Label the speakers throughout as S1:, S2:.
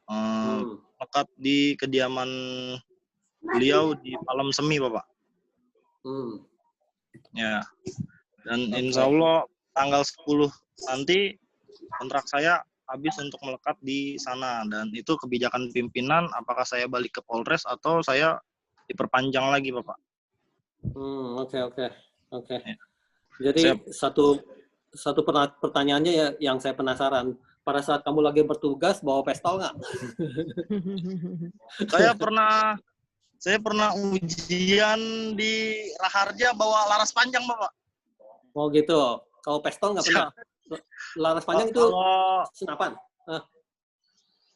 S1: Hmm.
S2: lekat di kediaman beliau di Palem Semi, Bapak. Ya. Dan insya Allah tanggal 10 nanti kontrak saya habis untuk melekat di sana. Dan itu kebijakan pimpinan, apakah saya balik ke Polres atau saya diperpanjang lagi, Bapak.
S1: Oke.
S2: Ya.
S1: Jadi satu pertanyaannya ya yang saya penasaran. Pada saat kamu lagi bertugas bawa pistol nggak?
S2: Saya pernah ujian di Raharja bawa laras panjang, Bapak.
S1: Oh gitu. Kalau pistol nggak pernah? Laras panjang itu senapan?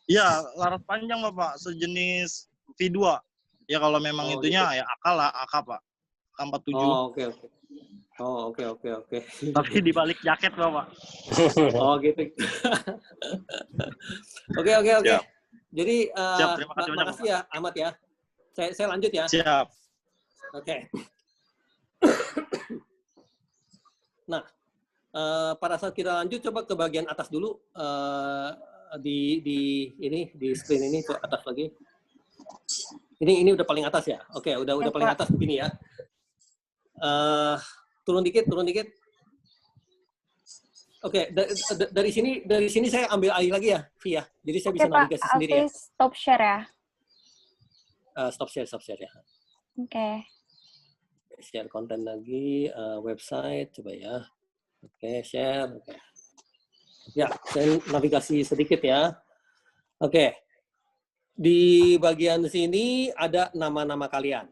S2: Iya, laras panjang, Bapak. Sejenis V2. Ya kalau memang itunya gitu. Ya AK, Pak. AK-47.
S1: Oke.
S2: Tapi di balik jaket, Bapak.
S1: Oh gitu. Oke.
S2: Siap.
S1: Jadi
S2: terima kasih banyak,
S1: makasih ya Ahmad ya. Saya lanjut ya.
S2: Siap.
S1: Oke. Nah, pada saat kita lanjut coba ke bagian atas dulu di screen ini ke atas lagi. Ini udah paling atas ya. Oke, udah paling atas begini ya. Turun dikit. Oke, dari sini saya ambil alih lagi ya, Via. Jadi saya bisa navigasi sendiri ya.
S3: Stop share ya.
S1: Stop share ya.
S3: Oke.
S1: Share konten lagi, website coba ya. Oke, share. Oke. Ya, saya navigasi sedikit ya. Oke. Di bagian sini ada nama-nama kalian.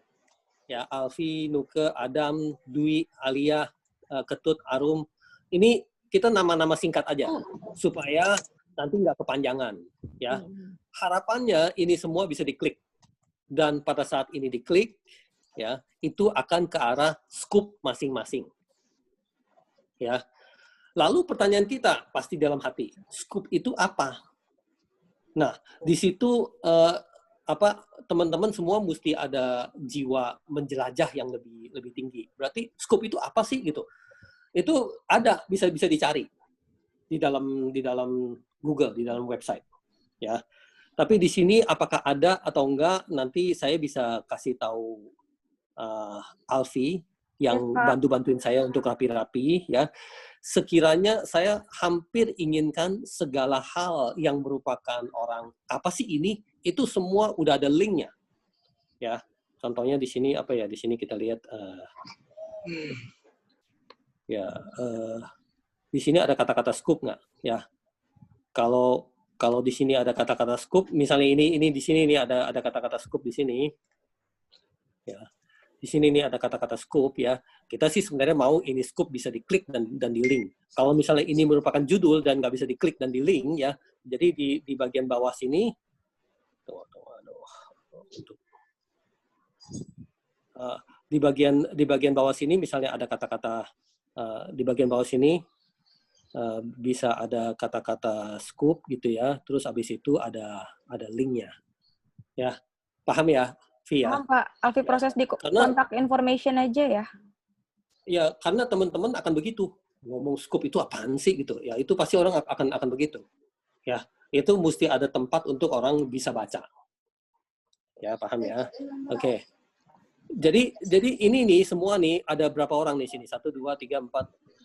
S1: Ya, Alfi, Nuke, Adam, Dwi, Alia, Ketut, Arum. Ini kita nama-nama singkat aja supaya nanti nggak kepanjangan. Ya, harapannya ini semua bisa diklik. Dan pada saat ini diklik, ya, itu akan ke arah scoop masing-masing. Ya. Lalu pertanyaan kita pasti dalam hati, scoop itu apa? Nah, di situ teman-teman semua mesti ada jiwa menjelajah yang lebih tinggi. Berarti scoop itu apa sih gitu? Itu ada bisa dicari di dalam Google, di dalam website. Ya. Tapi di sini apakah ada atau enggak, nanti saya bisa kasih tahu Alfi yang bantuin saya untuk rapi-rapi ya. Sekiranya saya hampir inginkan segala hal yang merupakan orang apa sih ini, itu semua udah ada linknya. Ya. Contohnya di sini apa ya? Di sini kita lihat di sini ada kata-kata scoop nggak? Ya. Kalau di sini ada kata-kata scoop, misalnya ini di sini ini ada kata-kata scoop di sini. Ya. Di sini ini ada kata-kata scoop ya. Kita sih sebenarnya mau ini scoop bisa diklik dan di link. Kalau misalnya ini merupakan judul dan nggak bisa diklik dan di link ya. Jadi di bagian bawah sini di bagian bawah sini misalnya ada kata-kata di bagian bawah sini bisa ada kata-kata scoop gitu ya, terus habis itu ada linknya, ya, paham ya, Via?
S3: Paham Pak, Alfi proses di kontak information aja ya?
S1: Ya, karena teman-teman akan begitu, ngomong scoop itu apaan sih gitu, ya itu pasti orang akan begitu, ya, itu mesti ada tempat untuk orang bisa baca, ya paham ya, oke. Jadi ini nih semua nih ada berapa orang nih sini? 1, 2, 3, 4,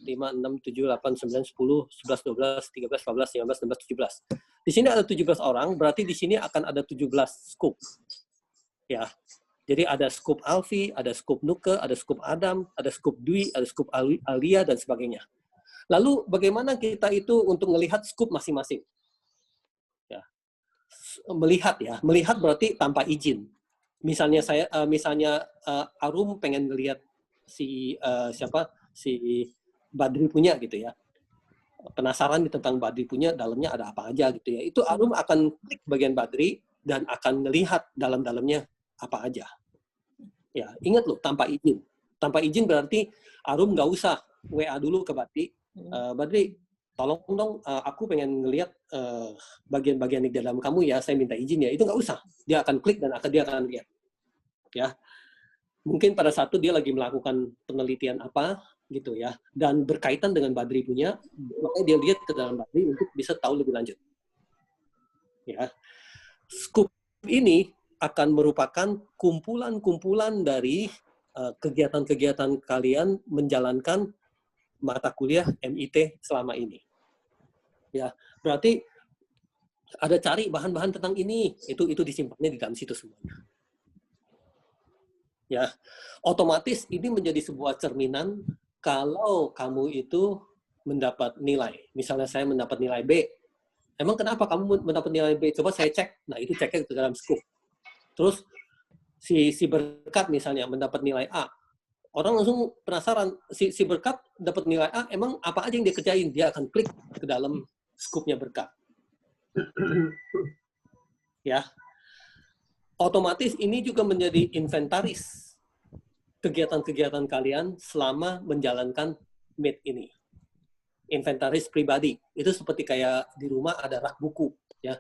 S1: 5, 6, 7, 8, 9, 10, 11, 12, 13, 14, 15, 16, 17. Di sini ada 17 orang, berarti di sini akan ada 17 scoop. Ya. Jadi ada scoop Alfi, ada scoop Nuke, ada scoop Adam, ada scoop Dwi, ada scoop Alia, dan sebagainya. Lalu bagaimana kita itu untuk melihat scoop masing-masing? Ya. Melihat berarti tanpa izin. Misalnya Arum pengen ngelihat si Badri punya gitu ya, penasaran tentang Badri punya dalamnya ada apa aja gitu ya, itu Arum akan klik bagian Badri dan akan melihat dalamnya apa aja ya. Ingat loh, tanpa izin berarti Arum nggak usah WA dulu ke Badri, Badri tolong dong aku pengen ngelihat bagian-bagian di dalam kamu ya, saya minta izin ya, itu nggak usah, dia akan klik dan dia akan lihat ya. Mungkin pada saat itu dia lagi melakukan penelitian apa gitu ya, dan berkaitan dengan Badri punya, makanya dia lihat ke dalam Badri untuk bisa tahu lebih lanjut ya. Scoop ini akan merupakan kumpulan-kumpulan dari kegiatan-kegiatan kalian menjalankan mata kuliah MIT selama ini. Ya, berarti ada cari bahan-bahan tentang ini, itu disimpannya di dalam situ semuanya. Ya, otomatis ini menjadi sebuah cerminan kalau kamu itu mendapat nilai. Misalnya saya mendapat nilai B. Emang kenapa kamu mendapat nilai B? Coba saya cek. Nah, itu ceknya ke dalam Scoop. Terus si Berkat misalnya mendapat nilai A. Orang langsung penasaran, si Berkat dapat nilai A, emang apa aja yang dia kerjain? Dia akan klik ke dalam Scoop-nya Berkat. Ya. Otomatis ini juga menjadi inventaris kegiatan-kegiatan kalian selama menjalankan MIT ini. Inventaris pribadi. Itu seperti kayak di rumah ada rak buku, ya.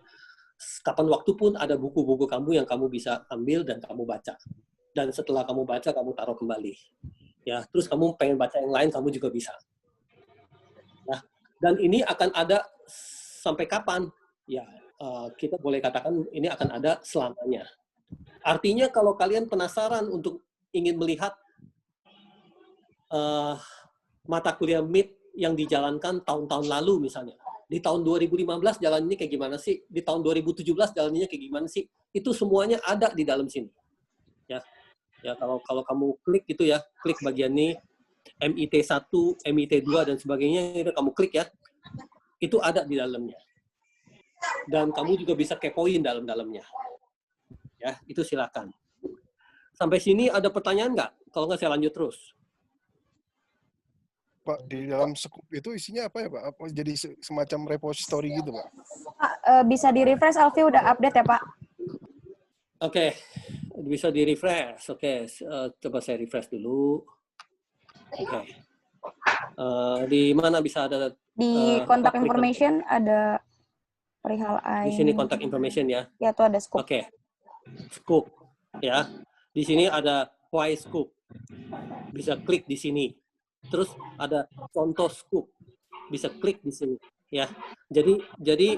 S1: Kapan waktu pun ada buku-buku kamu yang kamu bisa ambil dan kamu baca. Dan setelah kamu baca, kamu taruh kembali. Ya, terus kamu pengen baca yang lain, kamu juga bisa. Nah, dan ini akan ada sampai kapan? Ya, kita boleh katakan ini akan ada selamanya. Artinya kalau kalian penasaran untuk ingin melihat mata kuliah MIT yang dijalankan tahun-tahun lalu misalnya, di tahun 2015 jalannya kayak gimana sih? Di tahun 2017 jalannya kayak gimana sih? Itu semuanya ada di dalam sini. Ya. Ya, kalau kamu klik gitu ya, klik bagian ini MIT 1, MIT 2 dan sebagainya, itu kamu klik ya. Itu ada di dalamnya. Dan kamu juga bisa kepoin dalam-dalamnya. Ya, itu silakan. Sampai sini ada pertanyaan nggak? Kalau nggak saya lanjut terus.
S4: Pak, di dalam Scoop itu isinya apa ya, Pak? Apa jadi semacam repository gitu, Pak?
S3: Pak, bisa di-refresh, Alfi udah update ya, Pak?
S1: Oke, bisa di-refresh. Oke, coba saya refresh dulu. Oke. Di mana bisa ada?
S3: Di contact information ada perihal
S1: Di sini contact information ya.
S3: Ya, itu ada Scoop.
S1: Oke. Scoop ya. Di sini ada why Scoop. Bisa klik di sini. Terus ada contoh Scoop. Bisa klik di sini ya. Jadi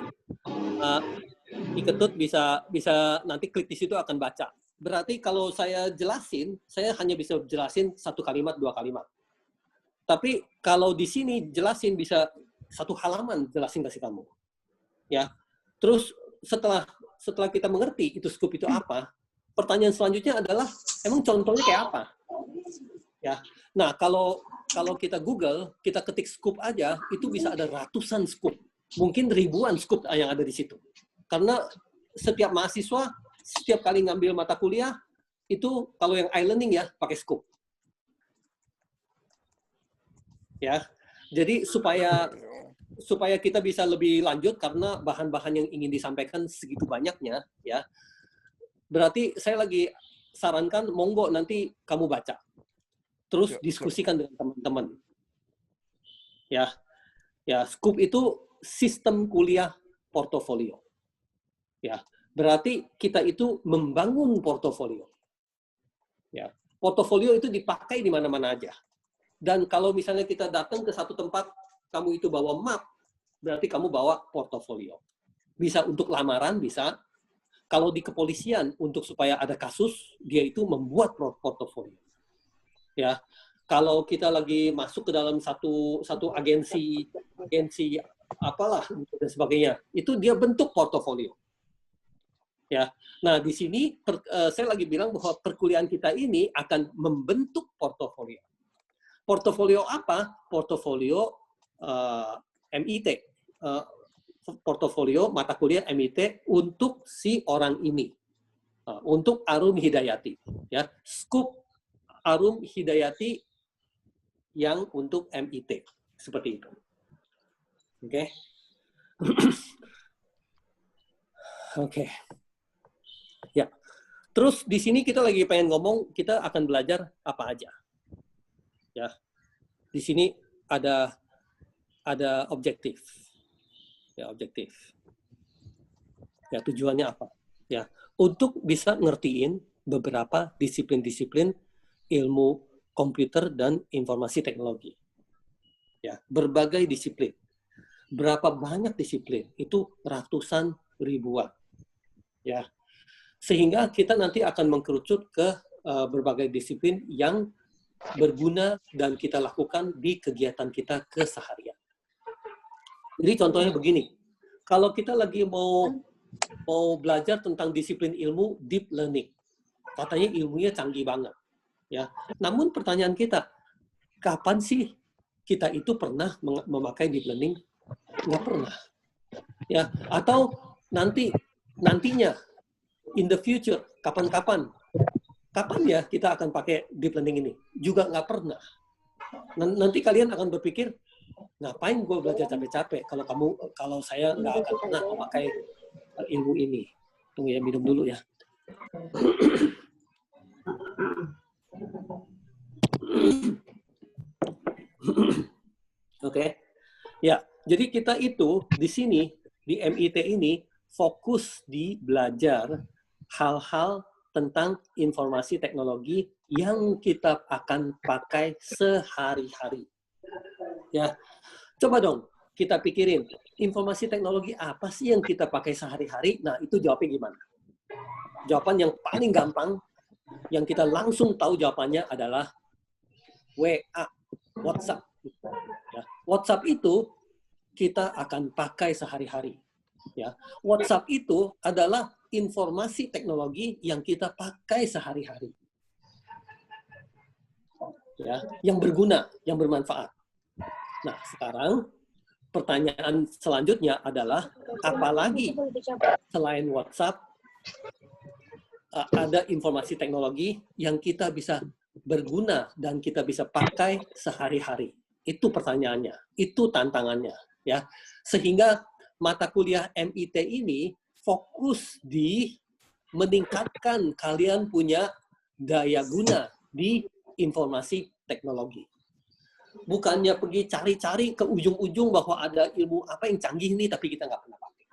S1: Iketut bisa nanti klik di situ akan baca. Berarti kalau saya jelasin, saya hanya bisa jelasin 1 kalimat, 2 kalimat. Tapi kalau di sini jelasin bisa 1 halaman jelasin kasih kamu. Ya. Terus setelah kita mengerti itu Scoop itu apa, pertanyaan selanjutnya adalah emang contohnya kayak apa? Ya. Nah, kalau kita Google, kita ketik Scoop aja, itu bisa ada ratusan Scoop. Mungkin ribuan Scoop yang ada di situ. Karena setiap mahasiswa, setiap kali ngambil mata kuliah, itu kalau yang e-learning ya, pakai Scoop. Ya, jadi supaya kita bisa lebih lanjut, karena bahan-bahan yang ingin disampaikan segitu banyaknya, ya. Berarti saya lagi sarankan, monggo nanti kamu baca. Terus diskusikan dengan teman-teman. Ya, Scoop itu sistem kuliah portofolio. Ya, berarti kita itu membangun portofolio. Ya, portofolio itu dipakai di mana-mana aja. Dan kalau misalnya kita datang ke satu tempat, kamu itu bawa map, berarti kamu bawa portofolio. Bisa untuk lamaran, bisa. Kalau di kepolisian, untuk supaya ada kasus, dia itu membuat portofolio. Ya, kalau kita lagi masuk ke dalam satu agensi apalah dan sebagainya, itu dia bentuk portofolio. Ya, nah di sini saya lagi bilang bahwa perkuliahan kita ini akan membentuk portofolio. Portofolio apa? Portofolio MIT, portofolio mata kuliah MIT untuk si orang ini, untuk Arum Hidayati. Ya, Scoop Arum Hidayati yang untuk MIT, seperti itu. Oke. Oke. Ya. Terus di sini kita lagi pengen ngomong, kita akan belajar apa aja. Ya. Di sini ada objektif. Ya, objektif. Ya, tujuannya apa? Ya, untuk bisa ngertiin beberapa disiplin-disiplin ilmu komputer dan informasi teknologi. Ya, berbagai disiplin. Berapa banyak disiplin? Itu ratusan ribuan. Ya. Sehingga kita nanti akan mengkerucut ke berbagai disiplin yang berguna dan kita lakukan di kegiatan kita keseharian. Jadi contohnya begini, kalau kita lagi mau belajar tentang disiplin ilmu deep learning, katanya ilmunya canggih banget, ya. Namun pertanyaan kita, kapan sih kita itu pernah memakai deep learning? Nggak pernah, ya. Atau nantinya, in the future, kapan ya kita akan pakai deep learning ini? Juga nggak pernah. Nanti kalian akan berpikir, ngapain gue belajar capek-capek kalau saya nggak akan pernah memakai ilmu ini. Tunggu ya, minum dulu ya. Oke. Ya, jadi kita itu di sini, di MIT ini, fokus di belajar hal-hal tentang informasi teknologi yang kita akan pakai sehari-hari. Ya, coba dong kita pikirin, informasi teknologi apa sih yang kita pakai sehari-hari? Nah, itu jawabnya gimana? Jawaban yang paling gampang, yang kita langsung tahu jawabannya adalah WA, WhatsApp. Ya, WhatsApp itu kita akan pakai sehari-hari. Ya, WhatsApp itu adalah informasi teknologi yang kita pakai sehari-hari. Ya, yang berguna, yang bermanfaat. Nah, sekarang pertanyaan selanjutnya adalah, apalagi selain WhatsApp ada informasi teknologi yang kita bisa berguna dan kita bisa pakai sehari-hari? Itu pertanyaannya, itu tantangannya, ya. Sehingga mata kuliah MIT ini fokus di meningkatkan kalian punya daya guna di informasi teknologi. Bukannya pergi cari-cari ke ujung-ujung bahwa ada ilmu apa yang canggih nih, tapi kita nggak pernah pakai.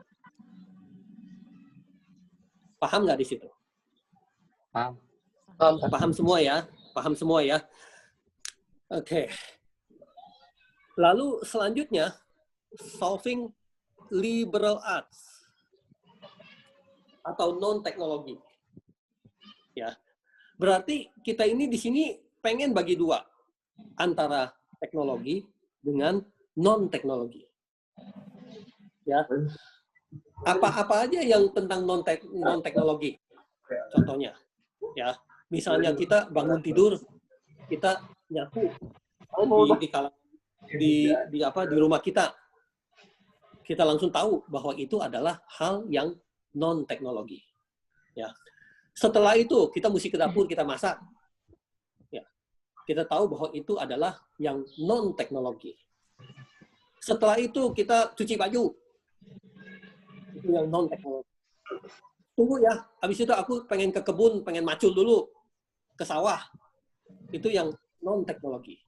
S1: Paham nggak di situ?
S2: Paham.
S1: Paham semua ya? Paham semua ya? Oke. Lalu selanjutnya, solving liberal arts atau non-teknologi. Ya. Berarti kita ini di sini pengen bagi dua, antara teknologi dengan non-teknologi. Ya. Apa aja yang tentang non-teknologi? Contohnya, ya, misalnya kita bangun tidur, kita nyapu di rumah kita. Kita langsung tahu bahwa itu adalah hal yang non-teknologi. Ya. Setelah itu kita mesti ke dapur, kita masak. Ya. Kita tahu bahwa itu adalah yang non-teknologi. Setelah itu kita cuci baju. Itu yang non-teknologi. Tunggu ya, habis itu aku pengen ke kebun, pengen macul dulu ke sawah. Itu yang non-teknologi.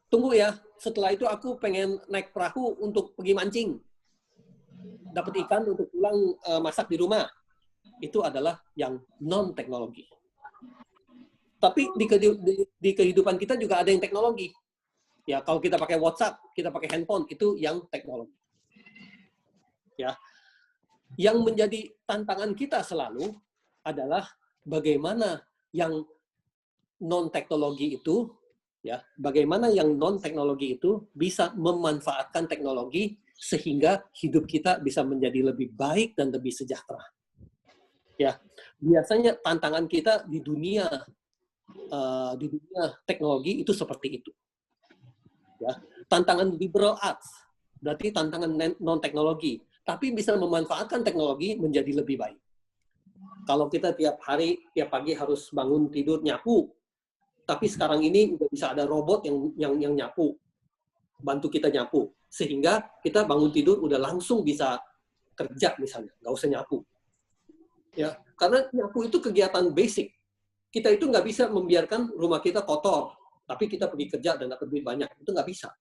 S1: Tunggu ya, setelah itu aku pengen naik perahu untuk pergi mancing. Dapat ikan untuk pulang masak di rumah. Itu adalah yang non-teknologi. Tapi di kehidupan kita juga ada yang teknologi. Ya, kalau kita pakai WhatsApp, kita pakai handphone, itu yang teknologi. Ya. Yang menjadi tantangan kita selalu adalah bagaimana yang non-teknologi itu, ya, bagaimana yang non-teknologi itu bisa memanfaatkan teknologi sehingga hidup kita bisa menjadi lebih baik dan lebih sejahtera. Ya, biasanya tantangan kita di dunia teknologi itu seperti itu. Ya, tantangan liberal arts berarti tantangan non-teknologi, tapi bisa memanfaatkan teknologi menjadi lebih baik. Kalau kita tiap pagi harus bangun tidur nyapu, tapi sekarang ini udah bisa ada robot yang nyapu, bantu kita nyapu, sehingga kita bangun tidur udah langsung bisa kerja misalnya, nggak usah nyapu. Ya, karena nyapu itu kegiatan basic. Kita itu nggak bisa membiarkan rumah kita kotor, tapi kita pergi kerja dan dapat duit banyak, itu nggak bisa.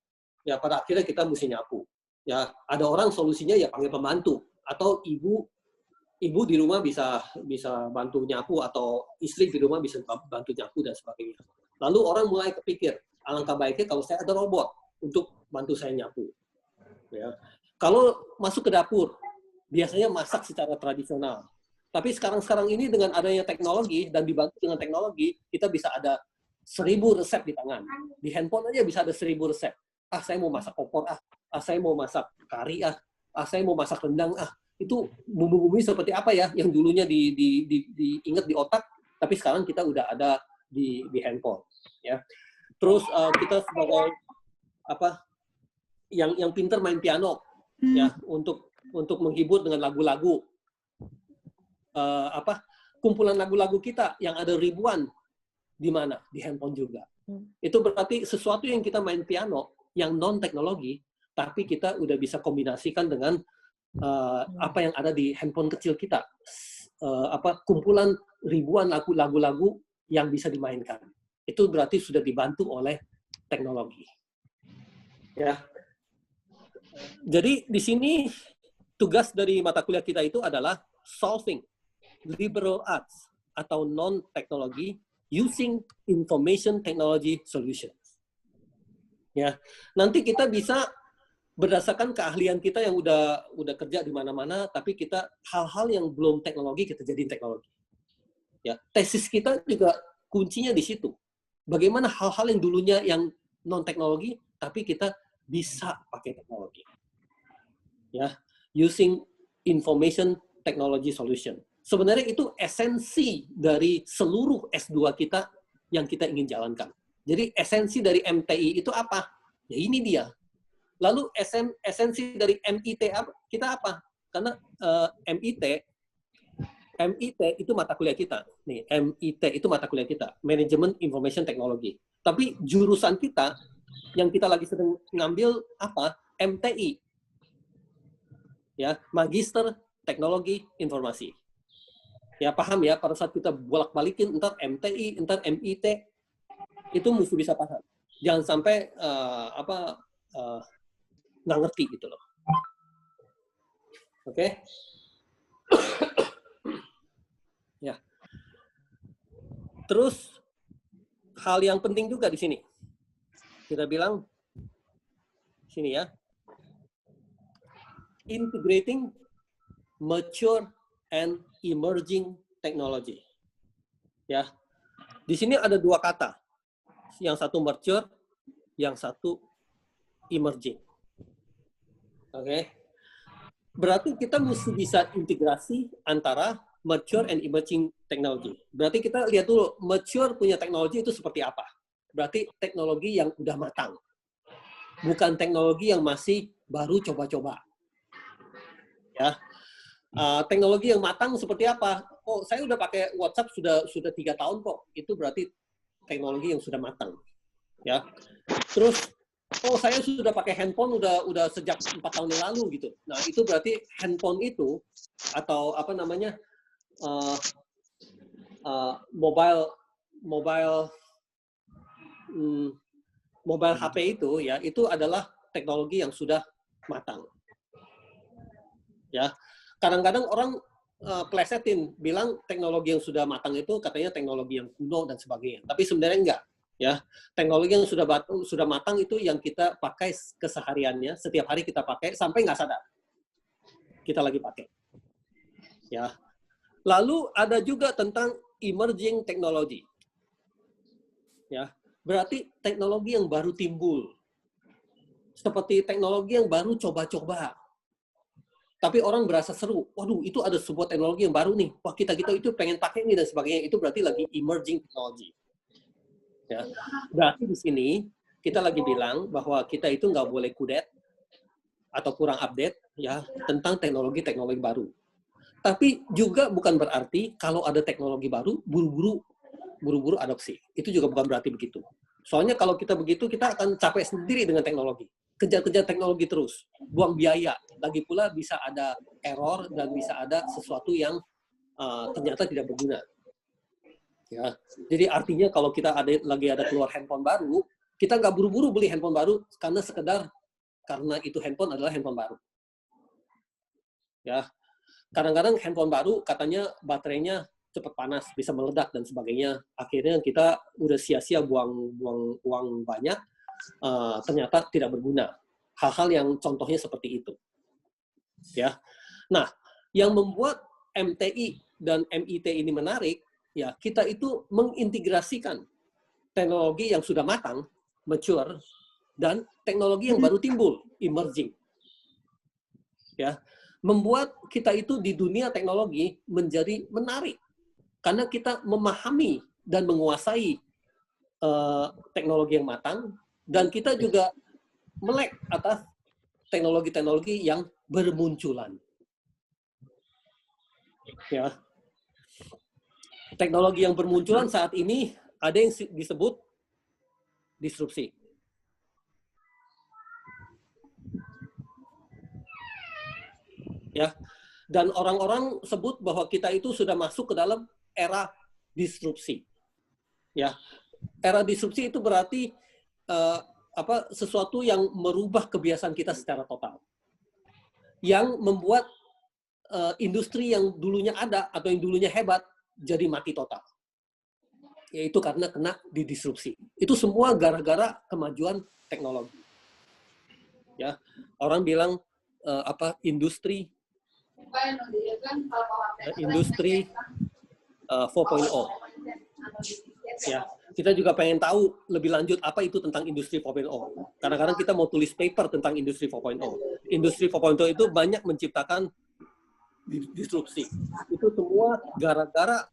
S1: Ya, pada akhirnya kita mesti nyapu. Ya, ada orang solusinya ya panggil pembantu, atau ibu di rumah bisa bantu nyapu, atau istri di rumah bisa bantu nyapu dan sebagainya. Lalu orang mulai kepikir, alangkah baiknya kalau saya ada robot untuk bantu saya nyapu. Ya. Kalau masuk ke dapur, biasanya masak secara tradisional. Tapi sekarang ini dengan adanya teknologi dan dibantu dengan teknologi, kita bisa ada 1000 resep di tangan. Di handphone aja bisa ada 1000 resep. Saya mau masak opor, saya mau masak kari, saya mau masak rendang, itu bumbu-bumbu seperti apa ya yang dulunya diingat di otak, tapi sekarang kita udah ada di handphone. Ya. Terus kita sebagai yang pinter main piano, ya untuk menghibur dengan lagu-lagu. Kumpulan lagu-lagu kita yang ada ribuan di mana? Di handphone juga. Itu berarti sesuatu yang kita main piano yang non teknologi, tapi kita udah bisa kombinasikan dengan apa yang ada di handphone kecil kita. Kumpulan ribuan lagu-lagu yang bisa dimainkan. Itu berarti sudah dibantu oleh teknologi. Ya. Jadi di sini tugas dari mata kuliah kita itu adalah solving liberal arts atau non-teknologi using information technology solutions. Ya, nanti kita bisa berdasarkan keahlian kita yang udah kerja di mana-mana, tapi kita hal-hal yang belum teknologi kita jadiin teknologi. Ya, tesis kita juga kuncinya di situ. Bagaimana hal-hal yang dulunya yang non-teknologi, tapi kita bisa pakai teknologi. Ya, using information technology solution. Sebenarnya itu esensi dari seluruh S2 kita yang kita ingin jalankan. Jadi esensi dari MTI itu apa? Ya ini dia. Lalu esensi dari MIT kita apa? Karena MIT itu mata kuliah kita. Nih, MIT itu mata kuliah kita, Management Information Technology. Tapi jurusan kita yang kita lagi sedang ngambil apa? MTI. Ya, Magister Teknologi Informasi. Ya paham ya, pada saat kita bolak-balikin entar MTI, entar MIT, itu mesti bisa paham. Jangan sampai nggak ngerti gitu loh. Oke? Ya. Terus hal yang penting juga di sini. Kita bilang sini ya. Integrating mature and emerging technology. Ya. Di sini ada dua kata. Yang satu mature, yang satu emerging. Oke. Berarti kita mesti bisa integrasi antara mature and emerging technology. Berarti kita lihat dulu mature punya teknologi itu seperti apa. Berarti teknologi yang udah matang. Bukan teknologi yang masih baru coba-coba. Ya. Teknologi yang matang seperti apa? Oh, saya udah pakai WhatsApp sudah 3 tahun kok. Itu berarti teknologi yang sudah matang. Ya. Terus, oh saya sudah pakai handphone udah sejak 4 tahun yang lalu gitu. Nah, itu berarti handphone itu atau apa namanya mobile HP itu ya, itu adalah teknologi yang sudah matang. Ya. Kadang-kadang orang plesetin bilang teknologi yang sudah matang itu katanya teknologi yang kuno dan sebagainya. Tapi sebenarnya enggak, ya. Teknologi yang sudah matang itu yang kita pakai kesehariannya, setiap hari kita pakai sampai nggak sadar. Kita lagi pakai. Ya. Lalu ada juga tentang emerging technology. Ya. Berarti teknologi yang baru timbul. Seperti teknologi yang baru coba-coba. Tapi orang berasa seru, waduh itu ada sebuah teknologi yang baru nih, wah kita itu pengen pakai ini dan sebagainya, itu berarti lagi emerging technology. Ya. Berarti di sini kita lagi bilang bahwa kita itu nggak boleh kudet atau kurang update ya tentang teknologi-teknologi baru. Tapi juga bukan berarti kalau ada teknologi baru buru-buru adopsi. Itu juga bukan berarti begitu. Soalnya kalau kita begitu kita akan capek sendiri dengan teknologi. Kejar-kejar teknologi terus, buang biaya. Lagi pula bisa ada error dan bisa ada sesuatu yang ternyata tidak berguna. Ya, jadi artinya kalau kita lagi ada keluar handphone baru, kita nggak buru-buru beli handphone baru karena itu handphone adalah handphone baru. Ya, kadang-kadang handphone baru katanya baterainya cepat panas, bisa meledak dan sebagainya. Akhirnya kita udah sia-sia buang uang banyak. Ternyata tidak berguna. Hal-hal yang contohnya seperti itu. Ya. Nah, yang membuat MTI dan MIT ini menarik, ya kita itu mengintegrasikan teknologi yang sudah matang, mature, dan teknologi yang baru timbul, emerging. Ya, membuat kita itu di dunia teknologi menjadi menarik karena kita memahami dan menguasai teknologi yang matang, dan kita juga melek atas teknologi-teknologi yang bermunculan. Ya, teknologi yang bermunculan saat ini ada yang disebut disrupsi. Ya, dan orang-orang sebut bahwa kita itu sudah masuk ke dalam era disrupsi. Ya, era disrupsi itu berarti sesuatu yang merubah kebiasaan kita secara total, yang membuat industri yang dulunya ada atau yang dulunya hebat jadi mati total, yaitu karena kena didisrupsi. Itu semua gara-gara kemajuan teknologi. Ya, orang bilang industri 4.0. Ya, kita juga pengen tahu lebih lanjut apa itu tentang industri 4.0. Kadang-kadang kita mau tulis paper tentang industri 4.0. Industri 4.0 itu banyak menciptakan disrupsi. Itu semua gara-gara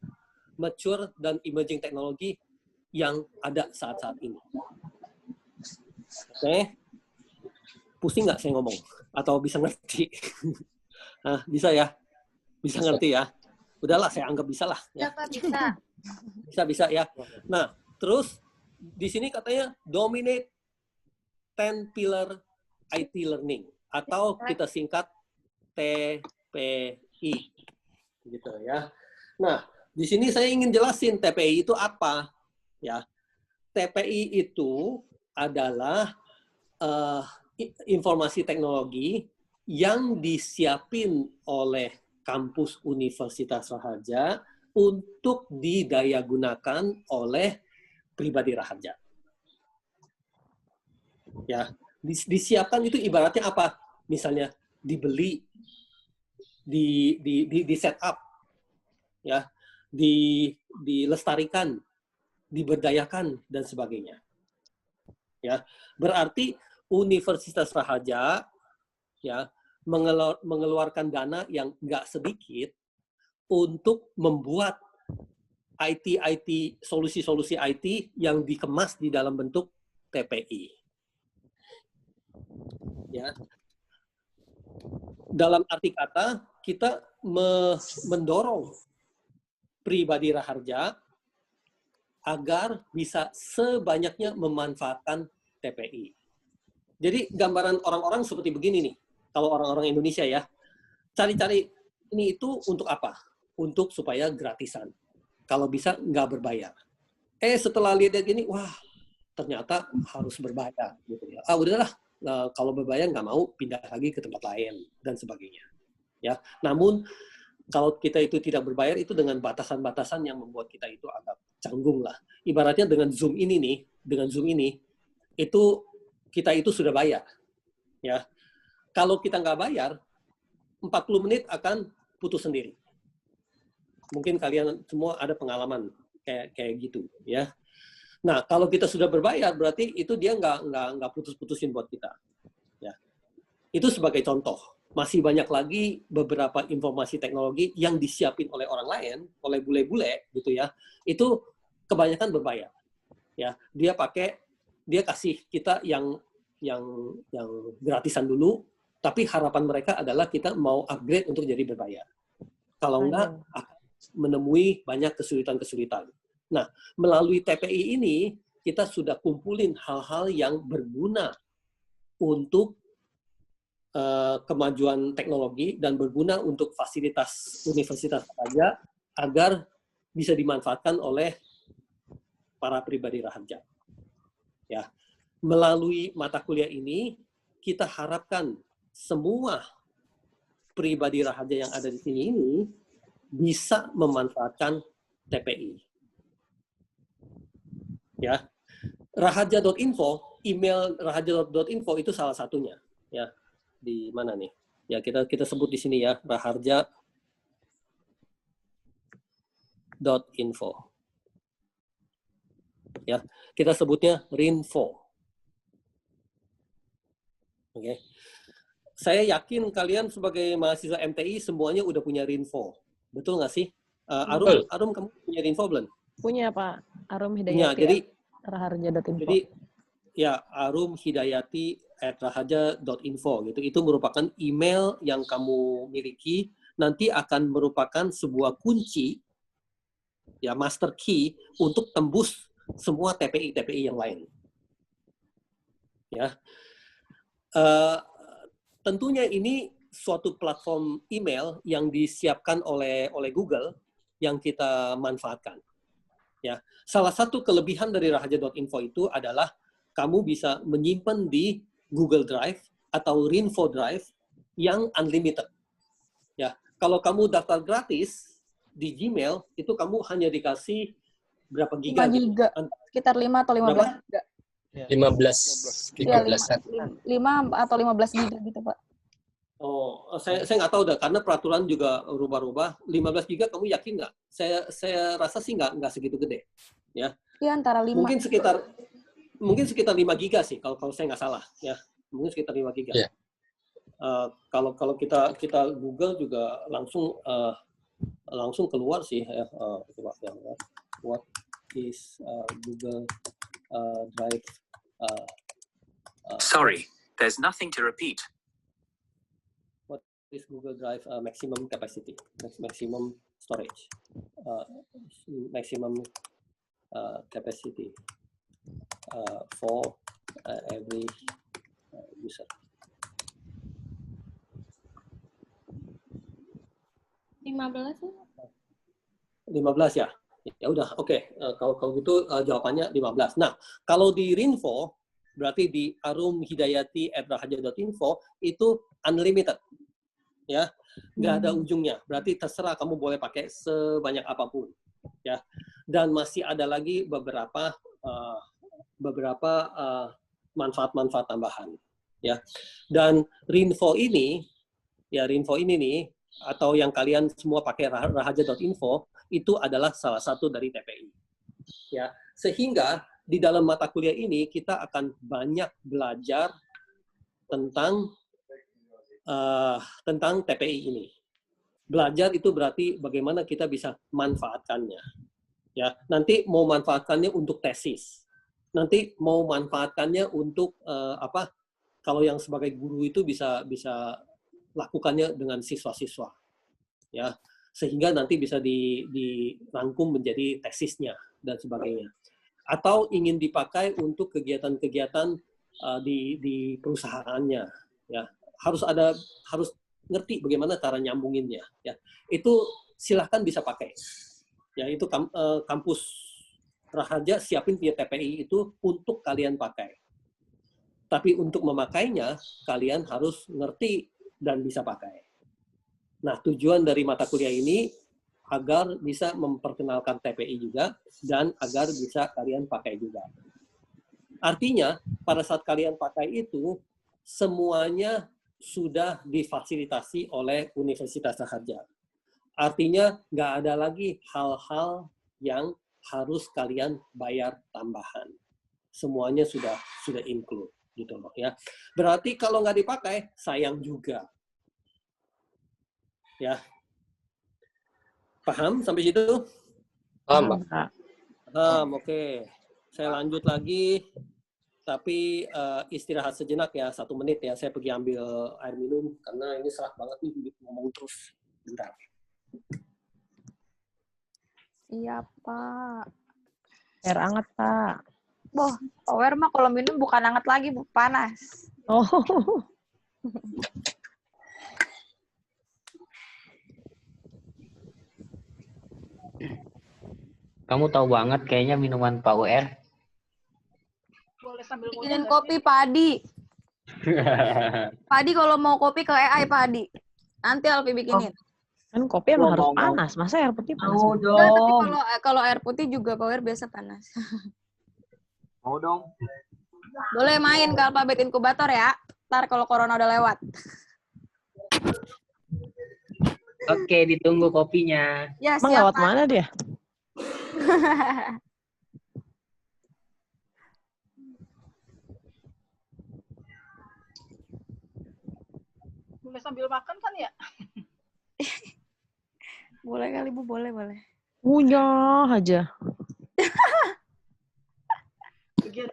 S1: mature dan emerging teknologi yang ada saat-saat ini. Oke. Pusing nggak saya ngomong? Atau bisa ngerti? Nah, bisa ya? Bisa ngerti ya? Udahlah, saya anggap bisa lah. Ya. Bisa ya. Nah, terus di sini katanya dominate 10 pillar IT learning, atau kita singkat TPI, gitu ya. Nah, di sini saya ingin jelasin TPI itu apa, ya. TPI itu adalah informasi teknologi yang disiapin oleh kampus Universitas Raharja untuk didayagunakan oleh pribadi Raharja. Ya, disiapkan itu ibaratnya apa? Misalnya dibeli, di set up, ya, dilestarikan, diberdayakan dan sebagainya. Ya, berarti Universitas Raharja ya mengeluarkan dana yang nggak sedikit untuk membuat IT solusi-solusi IT yang dikemas di dalam bentuk TPI. Ya. Dalam arti kata, kita mendorong pribadi Raharja agar bisa sebanyaknya memanfaatkan TPI. Jadi gambaran orang-orang seperti begini nih, kalau orang-orang Indonesia ya, cari-cari ini itu untuk apa? Untuk supaya gratisan. Kalau bisa nggak berbayar. Setelah lihat gini, wah ternyata harus berbayar. Gitu ya. Udahlah, kalau berbayar nggak mau, pindah lagi ke tempat lain dan sebagainya. Ya, namun kalau kita itu tidak berbayar itu dengan batasan-batasan yang membuat kita itu agak canggung lah. Ibaratnya dengan Zoom ini nih, itu kita itu sudah bayar. Ya, kalau kita nggak bayar, 40 menit akan putus sendiri. Mungkin kalian semua ada pengalaman kayak gitu, ya. Nah, kalau kita sudah berbayar, berarti itu dia nggak putus-putusin buat kita. Ya, itu sebagai contoh. Masih banyak lagi beberapa informasi teknologi yang disiapin oleh orang lain, oleh bule-bule, gitu ya. Itu kebanyakan berbayar. Ya, dia kasih kita yang gratisan dulu, tapi harapan mereka adalah kita mau upgrade untuk jadi berbayar. Kalau enggak, akan menemui banyak kesulitan-kesulitan. Nah, melalui TPI ini, kita sudah kumpulin hal-hal yang berguna untuk kemajuan teknologi dan berguna untuk fasilitas universitas saja agar bisa dimanfaatkan oleh para pribadi Raharja. Ya, melalui mata kuliah ini kita harapkan semua pribadi Raharja yang ada di sini ini bisa memanfaatkan TPI. Ya, raharja.info, email raharja.info itu salah satunya. Ya, di mana nih? Ya kita sebut di sini ya, Raharja .info. Ya, kita sebutnya Rinfo. Oke. Saya yakin kalian sebagai mahasiswa MTI semuanya udah punya Rinfo. Betul nggak sih? Arum, kamu punya Rinfo belum?
S5: Punya Pak, Arum
S1: Punya.
S5: Hidayati.
S1: Jadi
S5: Raharja.info.
S1: ya arumhidayati@raharja.info gitu. Itu merupakan email yang kamu miliki, nanti akan merupakan sebuah kunci ya, master key untuk tembus semua TPI yang lain. Ya. Tentunya ini suatu platform email yang disiapkan oleh Google yang kita manfaatkan. Ya, salah satu kelebihan dari raharja.info itu adalah kamu bisa menyimpan di Google Drive atau Rinfo Drive yang unlimited. Ya, kalau kamu daftar gratis di Gmail itu kamu hanya dikasih berapa giga?
S3: 5 giga. Sekitar 5 atau 15 giga.
S6: 15
S3: Iya,
S6: giga.
S3: 5 atau 15 giga gitu, Pak.
S1: Oh, saya nggak tahu dah, karena peraturan juga rubah-rubah. 15 giga kamu yakin nggak? Saya rasa sih nggak segitu gede, ya.
S3: Iya, antara 5.
S1: Mungkin sekitar 5 giga sih, kalau saya nggak salah, ya. Mungkin sekitar 5 giga.
S6: Yeah.
S1: Kalau kita Google juga langsung keluar sih, ya. Coba ya. What is Google Drive?
S7: Sorry, there's nothing to repeat.
S1: Is Google Drive maximum capacity, maximum storage, maximum capacity for every user.
S8: 15
S1: ya? Ya udah, oke. Kalau gitu jawabannya 15. Nah, kalau di Rinfo, berarti di arumhidayati@raharja.info itu unlimited. Ya, nggak ada ujungnya. Berarti terserah kamu boleh pakai sebanyak apapun, ya. Dan masih ada lagi beberapa manfaat-manfaat tambahan, ya. Dan Rinfo ini nih, atau yang kalian semua pakai raharja.info itu adalah salah satu dari TPI, ya. Sehingga di dalam mata kuliah ini kita akan banyak belajar tentang TPI ini. Belajar itu berarti bagaimana kita bisa manfaatkannya. Ya, nanti mau manfaatkannya untuk tesis. Nanti mau manfaatkannya untuk kalau yang sebagai guru itu bisa lakukannya dengan siswa-siswa. Ya, sehingga nanti bisa dirangkum menjadi tesisnya dan sebagainya. Atau ingin dipakai untuk kegiatan-kegiatan di perusahaannya, ya. Harus ngerti bagaimana cara nyambunginnya, ya. Itu silahkan bisa pakai, ya. Itu kampus Raharja siapin via TPI itu untuk kalian pakai, tapi untuk memakainya kalian harus ngerti dan bisa pakai. Nah, tujuan dari mata kuliah ini agar bisa memperkenalkan TPI juga dan agar bisa kalian pakai juga. Artinya pada saat kalian pakai itu semuanya sudah difasilitasi oleh Universitas Raharja. Artinya nggak ada lagi hal-hal yang harus kalian bayar tambahan. Semuanya sudah include, gitu loh, ya. Berarti kalau nggak dipakai, sayang juga. Ya. Paham sampai situ?
S6: Paham, Pak.
S1: Oke. Saya lanjut lagi. Tapi istirahat sejenak ya, 1 menit ya. Saya pergi ambil air minum karena ini serak banget nih ngomong terus. Bentar.
S3: Iya, Pak.
S5: Air hangat, Pak.
S3: Boh, tower mah kalau minum bukan hangat lagi, Bu, panas.
S5: Oh.
S6: Kamu tahu banget kayaknya minuman Pak UR.
S3: Bikinin kopi, Pak Adi. Pak Adi kalau mau kopi ke AI, Pak Adi. Nanti Alfi bikinin.
S5: Kan kopi emang harus panas. Masa air putih panas?
S3: Enggak, tapi kalau air putih juga Pak UR biasa panas.
S9: Mau dong.
S3: Boleh main ke alfabet inkubator ya. Ntar kalau corona udah lewat.
S6: Oke, ditunggu kopinya.
S3: Ya,
S5: Emang
S3: siap,
S5: lewat
S3: Pak.
S5: mana dia?
S10: Boleh sambil makan kan ya?
S3: Boleh kali Bu, boleh.
S5: Punya aja.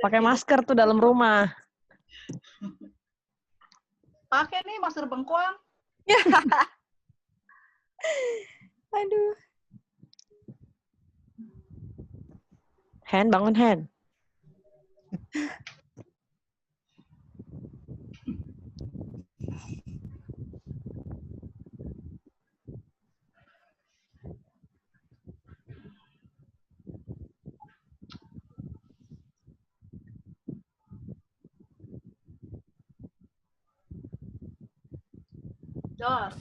S5: Pakai masker tuh dalam rumah.
S10: Pakai nih masker bengkoang.
S3: Aduh.
S5: Hen, bangun Hen.
S10: Dor.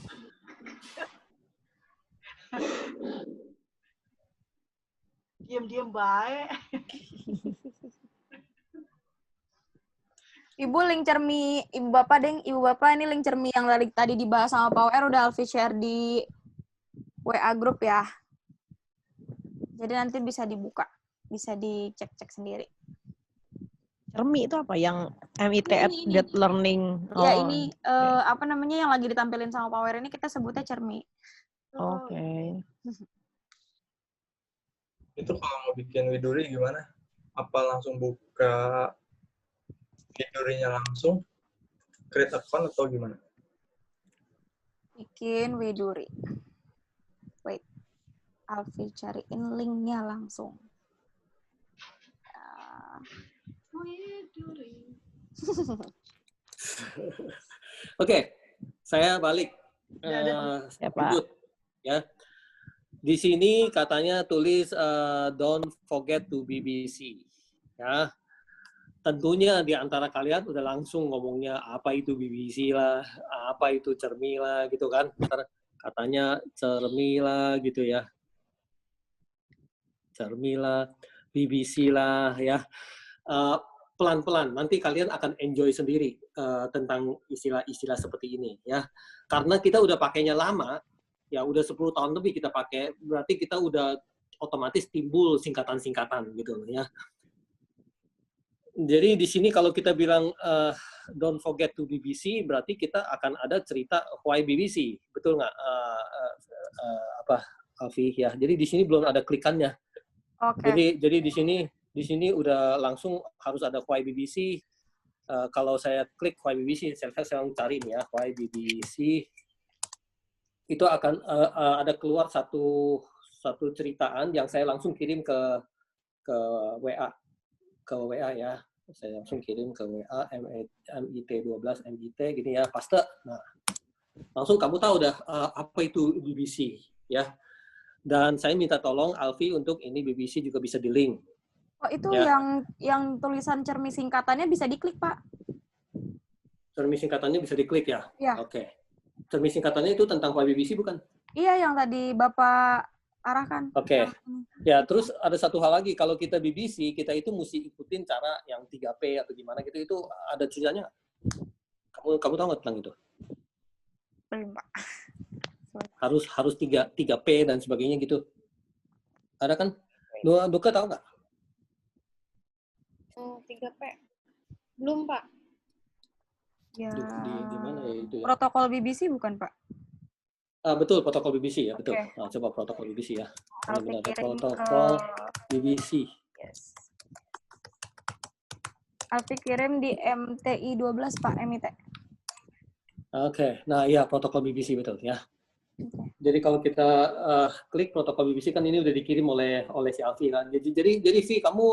S10: Diam-diam baik.
S3: Ibu link cermi, Ibu Bapak ini link cermi yang tadi dibahas sama Pak WR udah Alfi share di WA grup ya. Jadi nanti bisa dibuka, bisa dicek-cek sendiri.
S5: Cermi itu apa? Yang MIT at
S3: Ini.
S5: Get Learning.
S3: Ya ini apa namanya yang lagi ditampilin sama Pak WR ini kita sebutnya cermi.
S5: Oke.
S11: Itu kalau mau bikin Widuri gimana? Apa langsung buka Widurinya langsung? Create account atau gimana?
S3: Bikin Widuri. Wait. Alfi cariin linknya langsung.
S1: Oke, saya balik.
S5: Ya, Pak.
S1: Ya. Di sini katanya tulis don't forget to BBC. Ya. Tentunya di antara kalian udah langsung ngomongnya apa itu BBC lah, apa itu cermi lah gitu kan. Katanya cermi lah gitu ya. Cermi lah, BBC lah ya. Pelan-pelan nanti kalian akan enjoy sendiri tentang istilah-istilah seperti ini ya. Karena kita udah pakainya lama, ya udah 10 tahun lebih kita pakai, berarti kita udah otomatis timbul singkatan-singkatan gitu ya. Jadi di sini kalau kita bilang don't forget to BBC, berarti kita akan ada cerita why BBC, betul nggak, Alfi ya? Jadi di sini belum ada klikannya.
S3: Oke.
S1: Jadi di sini udah langsung harus ada why BBC. Kalau saya klik why BBC, saya cari ya why BBC, itu akan ada keluar satu ceritaan yang saya langsung kirim ke WA. Ke WA ya, saya langsung kirim ke WA MIT12 MIT gini ya, paste. Nah, langsung kamu tahu dah apa itu BBC ya. Dan saya minta tolong Alfi untuk ini BBC juga bisa di-link.
S3: Oh, itu
S1: ya.
S3: yang tulisan cermi singkatannya bisa diklik, Pak.
S1: Cermi singkatannya bisa diklik ya?
S3: Iya.
S1: Oke. Cermi singkatannya itu tentang BBC bukan?
S3: Iya, yang tadi Bapak arahkan.
S1: Oke. Ya, terus ada satu hal lagi, kalau kita BBC, kita itu mesti ikutin cara yang 3P atau gimana gitu, itu ada ceritanya nggak? Kamu tahu nggak tentang itu?
S3: Belum, Pak.
S1: Harus 3P dan sebagainya gitu. Ada kan? Duka tahu nggak?
S8: 3P. Belum, Pak.
S3: Ya.
S1: Di mana ya itu ya?
S3: Protokol BBC bukan, Pak?
S1: Betul, protokol BBC ya, betul.
S3: Okay.
S1: Nah, coba protokol BBC ya.
S3: Benar,
S1: protokol BBC.
S3: Yes. Alfi kirim di MTI 12, Pak, MIT.
S1: Oke, nah iya protokol BBC betul ya.
S3: Okay.
S1: Jadi kalau kita klik protokol BBC kan ini udah dikirim oleh si Alfi kan. Jadi Vi, kamu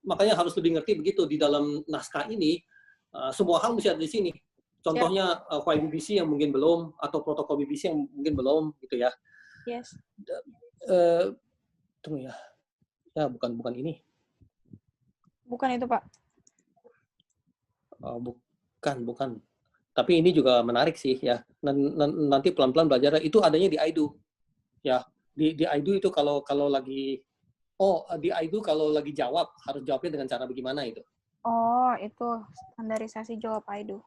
S1: makanya harus lebih ngerti begitu di dalam naskah ini semua hal mesti ada di sini. Contohnya why BBC yang mungkin belum, atau protokol BBC yang mungkin belum, gitu ya.
S3: Yes.
S1: Tunggu ya. Ya, bukan ini.
S3: Bukan itu, Pak.
S1: Bukan. Tapi ini juga menarik sih, ya. Nanti pelan-pelan belajar. Itu adanya di Aidu. Ya, di Aidu itu kalau lagi... di Aidu kalau lagi jawab, harus jawabnya dengan cara bagaimana itu?
S3: Oh, itu standarisasi jawab Aidu.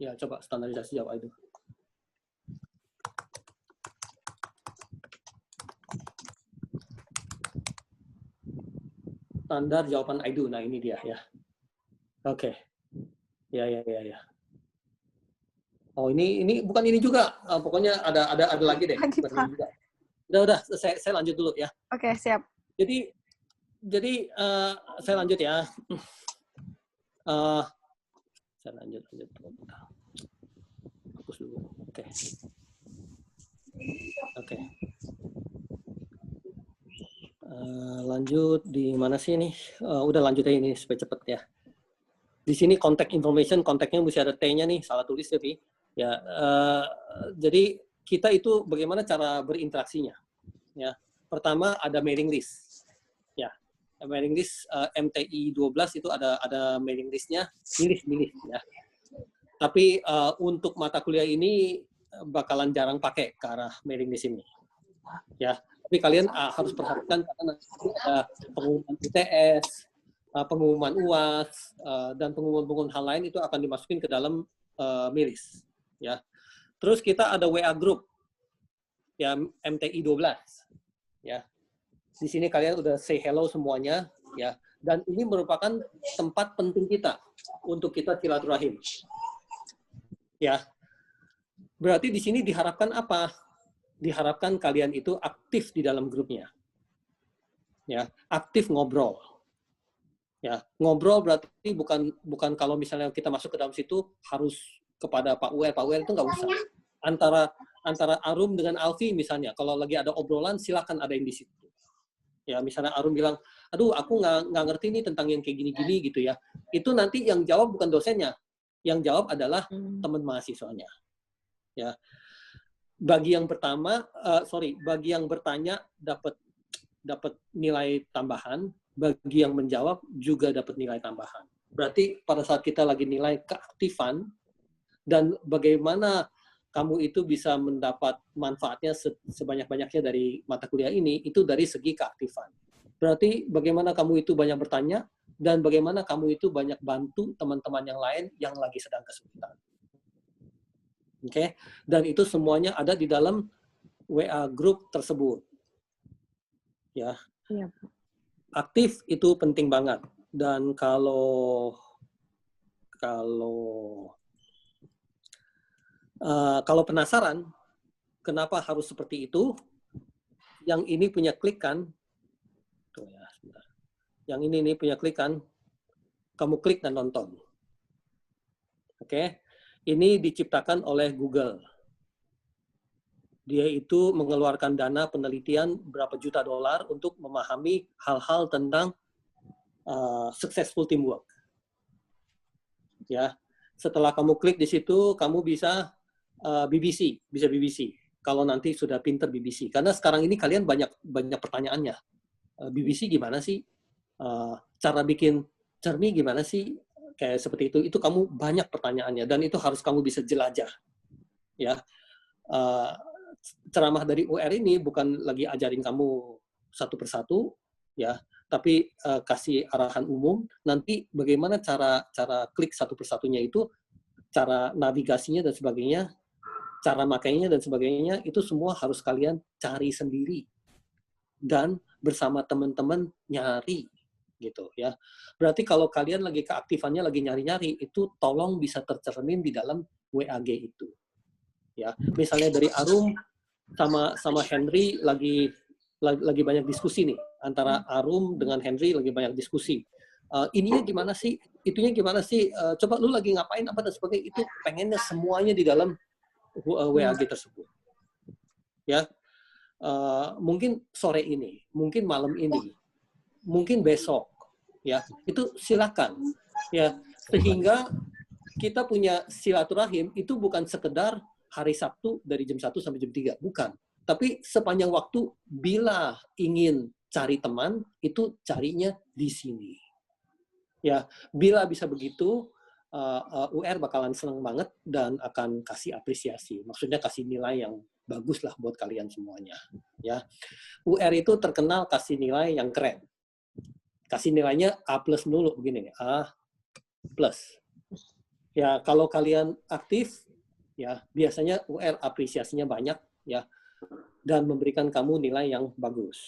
S1: Ya, coba standarisasi jawab itu. standar jawaban I do. Nah, ini dia ya. Oke. Ya. Oh, ini bukan ini juga. Pokoknya ada lagi deh.
S3: Lagi,
S1: Bukan
S3: Pak.
S1: ini juga. Udah, saya lanjut dulu ya.
S3: Oke, siap.
S1: Jadi saya lanjut ya. Saya lanjut. Hapus dulu. Oke. Lanjut di mana sih ini? Udah lanjut aja ini supaya cepet ya. Di sini contact information, kontaknya mesti ada T-nya nih, salah tulis tapi ya. Jadi kita itu bagaimana cara berinteraksinya? Ya, pertama ada mailing list. Ya, mailing list MTI 12 itu ada mailing listnya, milih ya. Tapi untuk mata kuliah ini bakalan jarang pakai ke arah mailing list ini. Ya, tapi kalian harus perhatikan karena nanti ada pengumuman UTS, pengumuman UAS, dan pengumuman hal lain itu akan dimasukin ke dalam milis. Ya, terus kita ada WA group, ya MTI 12. Ya, di sini kalian udah say hello semuanya, ya. Dan ini merupakan tempat penting kita untuk kita silaturahim. Ya, berarti di sini diharapkan apa? Diharapkan kalian itu aktif di dalam grupnya. Ya, aktif ngobrol. Ya, ngobrol berarti bukan kalau misalnya kita masuk ke dalam situ harus kepada Pak UR itu nggak usah. Antara Arum dengan Alfi misalnya, kalau lagi ada obrolan silakan ada yang di situ. Ya, misalnya Arum bilang, aduh aku nggak ngerti nih tentang yang kayak gini-gini gitu ya. Itu nanti yang jawab bukan dosennya, yang jawab adalah teman mahasiswanya. Ya. Bagi yang bertanya dapat nilai tambahan, bagi yang menjawab juga dapat nilai tambahan. Berarti pada saat kita lagi nilai keaktifan dan bagaimana kamu itu bisa mendapat manfaatnya sebanyak-banyaknya dari mata kuliah ini, itu dari segi keaktifan. Berarti bagaimana kamu itu banyak bertanya dan bagaimana kamu itu banyak bantu teman-teman yang lain yang lagi sedang kesulitan. Oke, dan itu semuanya ada di dalam WA group tersebut. Ya.
S5: Iya.
S1: Aktif itu penting banget. Dan kalau penasaran kenapa harus seperti itu, yang ini punya klik kan? Tuh ya, sebentar. Yang ini punya klik kan? Kamu klik dan nonton. Oke. Ini diciptakan oleh Google. Dia itu mengeluarkan dana penelitian berapa juta dolar untuk memahami hal-hal tentang successful teamwork. Ya, setelah kamu klik di situ, kamu bisa BBC. Kalau nanti sudah pinter BBC, karena sekarang ini kalian banyak pertanyaannya. BBC gimana sih? Cara bikin cermi gimana sih? Kayak seperti itu kamu banyak pertanyaannya dan itu harus kamu bisa jelajah. Ya, ceramah dari UR ini bukan lagi ajarin kamu satu persatu, ya, tapi kasih arahan umum. Nanti bagaimana cara klik satu persatunya itu, cara navigasinya dan sebagainya, cara makainya dan sebagainya itu semua harus kalian cari sendiri dan bersama teman-teman nyari. Gitu ya. Berarti kalau kalian lagi keaktifannya lagi nyari-nyari, itu tolong bisa tercermin di dalam WAG itu. Ya, misalnya dari Arum sama Henry lagi banyak diskusi nih, antara Arum dengan Henry lagi banyak diskusi. Ininya gimana sih? Itunya gimana sih? Coba lu lagi ngapain apa dan sebagainya, itu pengennya semuanya di dalam WAG tersebut. Ya. Mungkin sore ini, mungkin malam ini, mungkin besok. Ya, itu silakan. Ya, sehingga kita punya silaturahim itu bukan sekedar hari Sabtu dari jam 1 sampai jam 3, bukan. Tapi sepanjang waktu bila ingin cari teman itu carinya di sini. Ya, bila bisa begitu UR bakalan senang banget dan akan kasih apresiasi. Maksudnya kasih nilai yang bagus lah buat kalian semuanya. Ya, UR itu terkenal kasih nilai yang keren. Kasih nilainya A+ dulu begini nih, A+. Ya, kalau kalian aktif, ya biasanya UR apresiasinya banyak, ya, dan memberikan kamu nilai yang bagus.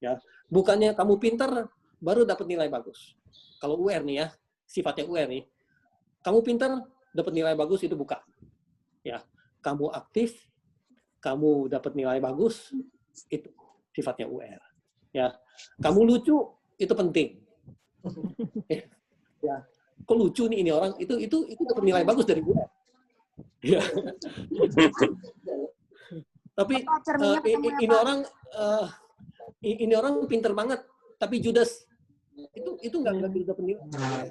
S1: Ya, bukannya kamu pinter, baru dapat nilai bagus. Kalau UR nih ya, sifatnya UR nih. Kamu pintar, dapat nilai bagus itu buka. Ya, kamu aktif, kamu dapat nilai bagus, itu sifatnya UR. Ya, kamu lucu, itu penting. Ya, kok lucu nih ini orang, itu dapat nilai bagus dari UR. Ya. Tapi ini orang pinter banget, tapi judes itu nggak dapat nilai.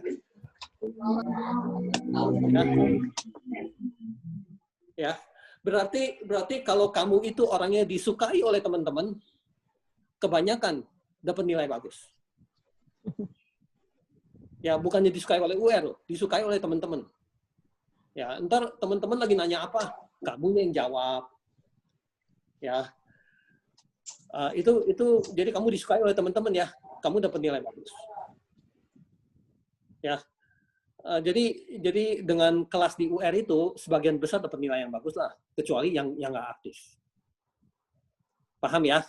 S1: Ya, berarti kalau kamu itu orangnya disukai oleh teman-teman, kebanyakan dapat nilai bagus. Ya, bukannya disukai oleh UR loh, disukai oleh teman-teman. Ya, ntar teman-teman lagi nanya apa, kamu yang jawab. Ya, itu jadi kamu disukai oleh teman-teman ya, kamu dapat nilai bagus. Ya, jadi dengan kelas di UR itu sebagian besar dapat nilai yang bagus lah, kecuali yang nggak aktif. Paham ya?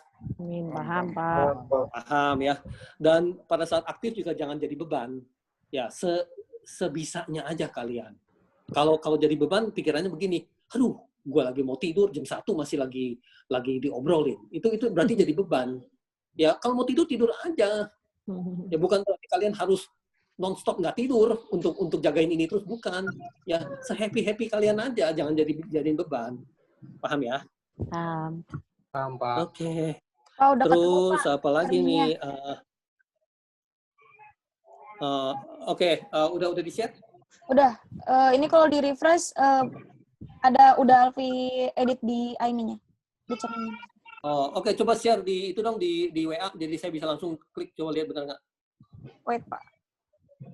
S5: Paham, Pak.
S1: Paham ya. Dan pada saat aktif juga jangan jadi beban. Ya, sebisanya aja kalian. Kalau jadi beban, pikirannya begini, aduh, gue lagi mau tidur jam 1 masih lagi diobrolin. Itu berarti jadi beban. Ya, kalau mau tidur aja. Ya, bukan berarti kalian harus non-stop nggak tidur untuk jagain ini terus, bukan. Ya, se-happy kalian aja, jangan jadiin beban. Paham ya?
S5: Paham.
S6: Paham, Pak.
S1: Oke.
S3: Oh, udah
S1: Terus
S3: ketemu, Pak,
S1: apa lagi
S3: cerminya.
S1: nih? Oke, udah di-share?
S3: Udah. Ini kalau di refresh udah Alfi edit di ininya, di cerminnya.
S1: Oke, coba share di itu dong di WA, jadi saya bisa langsung klik, coba lihat benar nggak?
S3: Wait, Pak.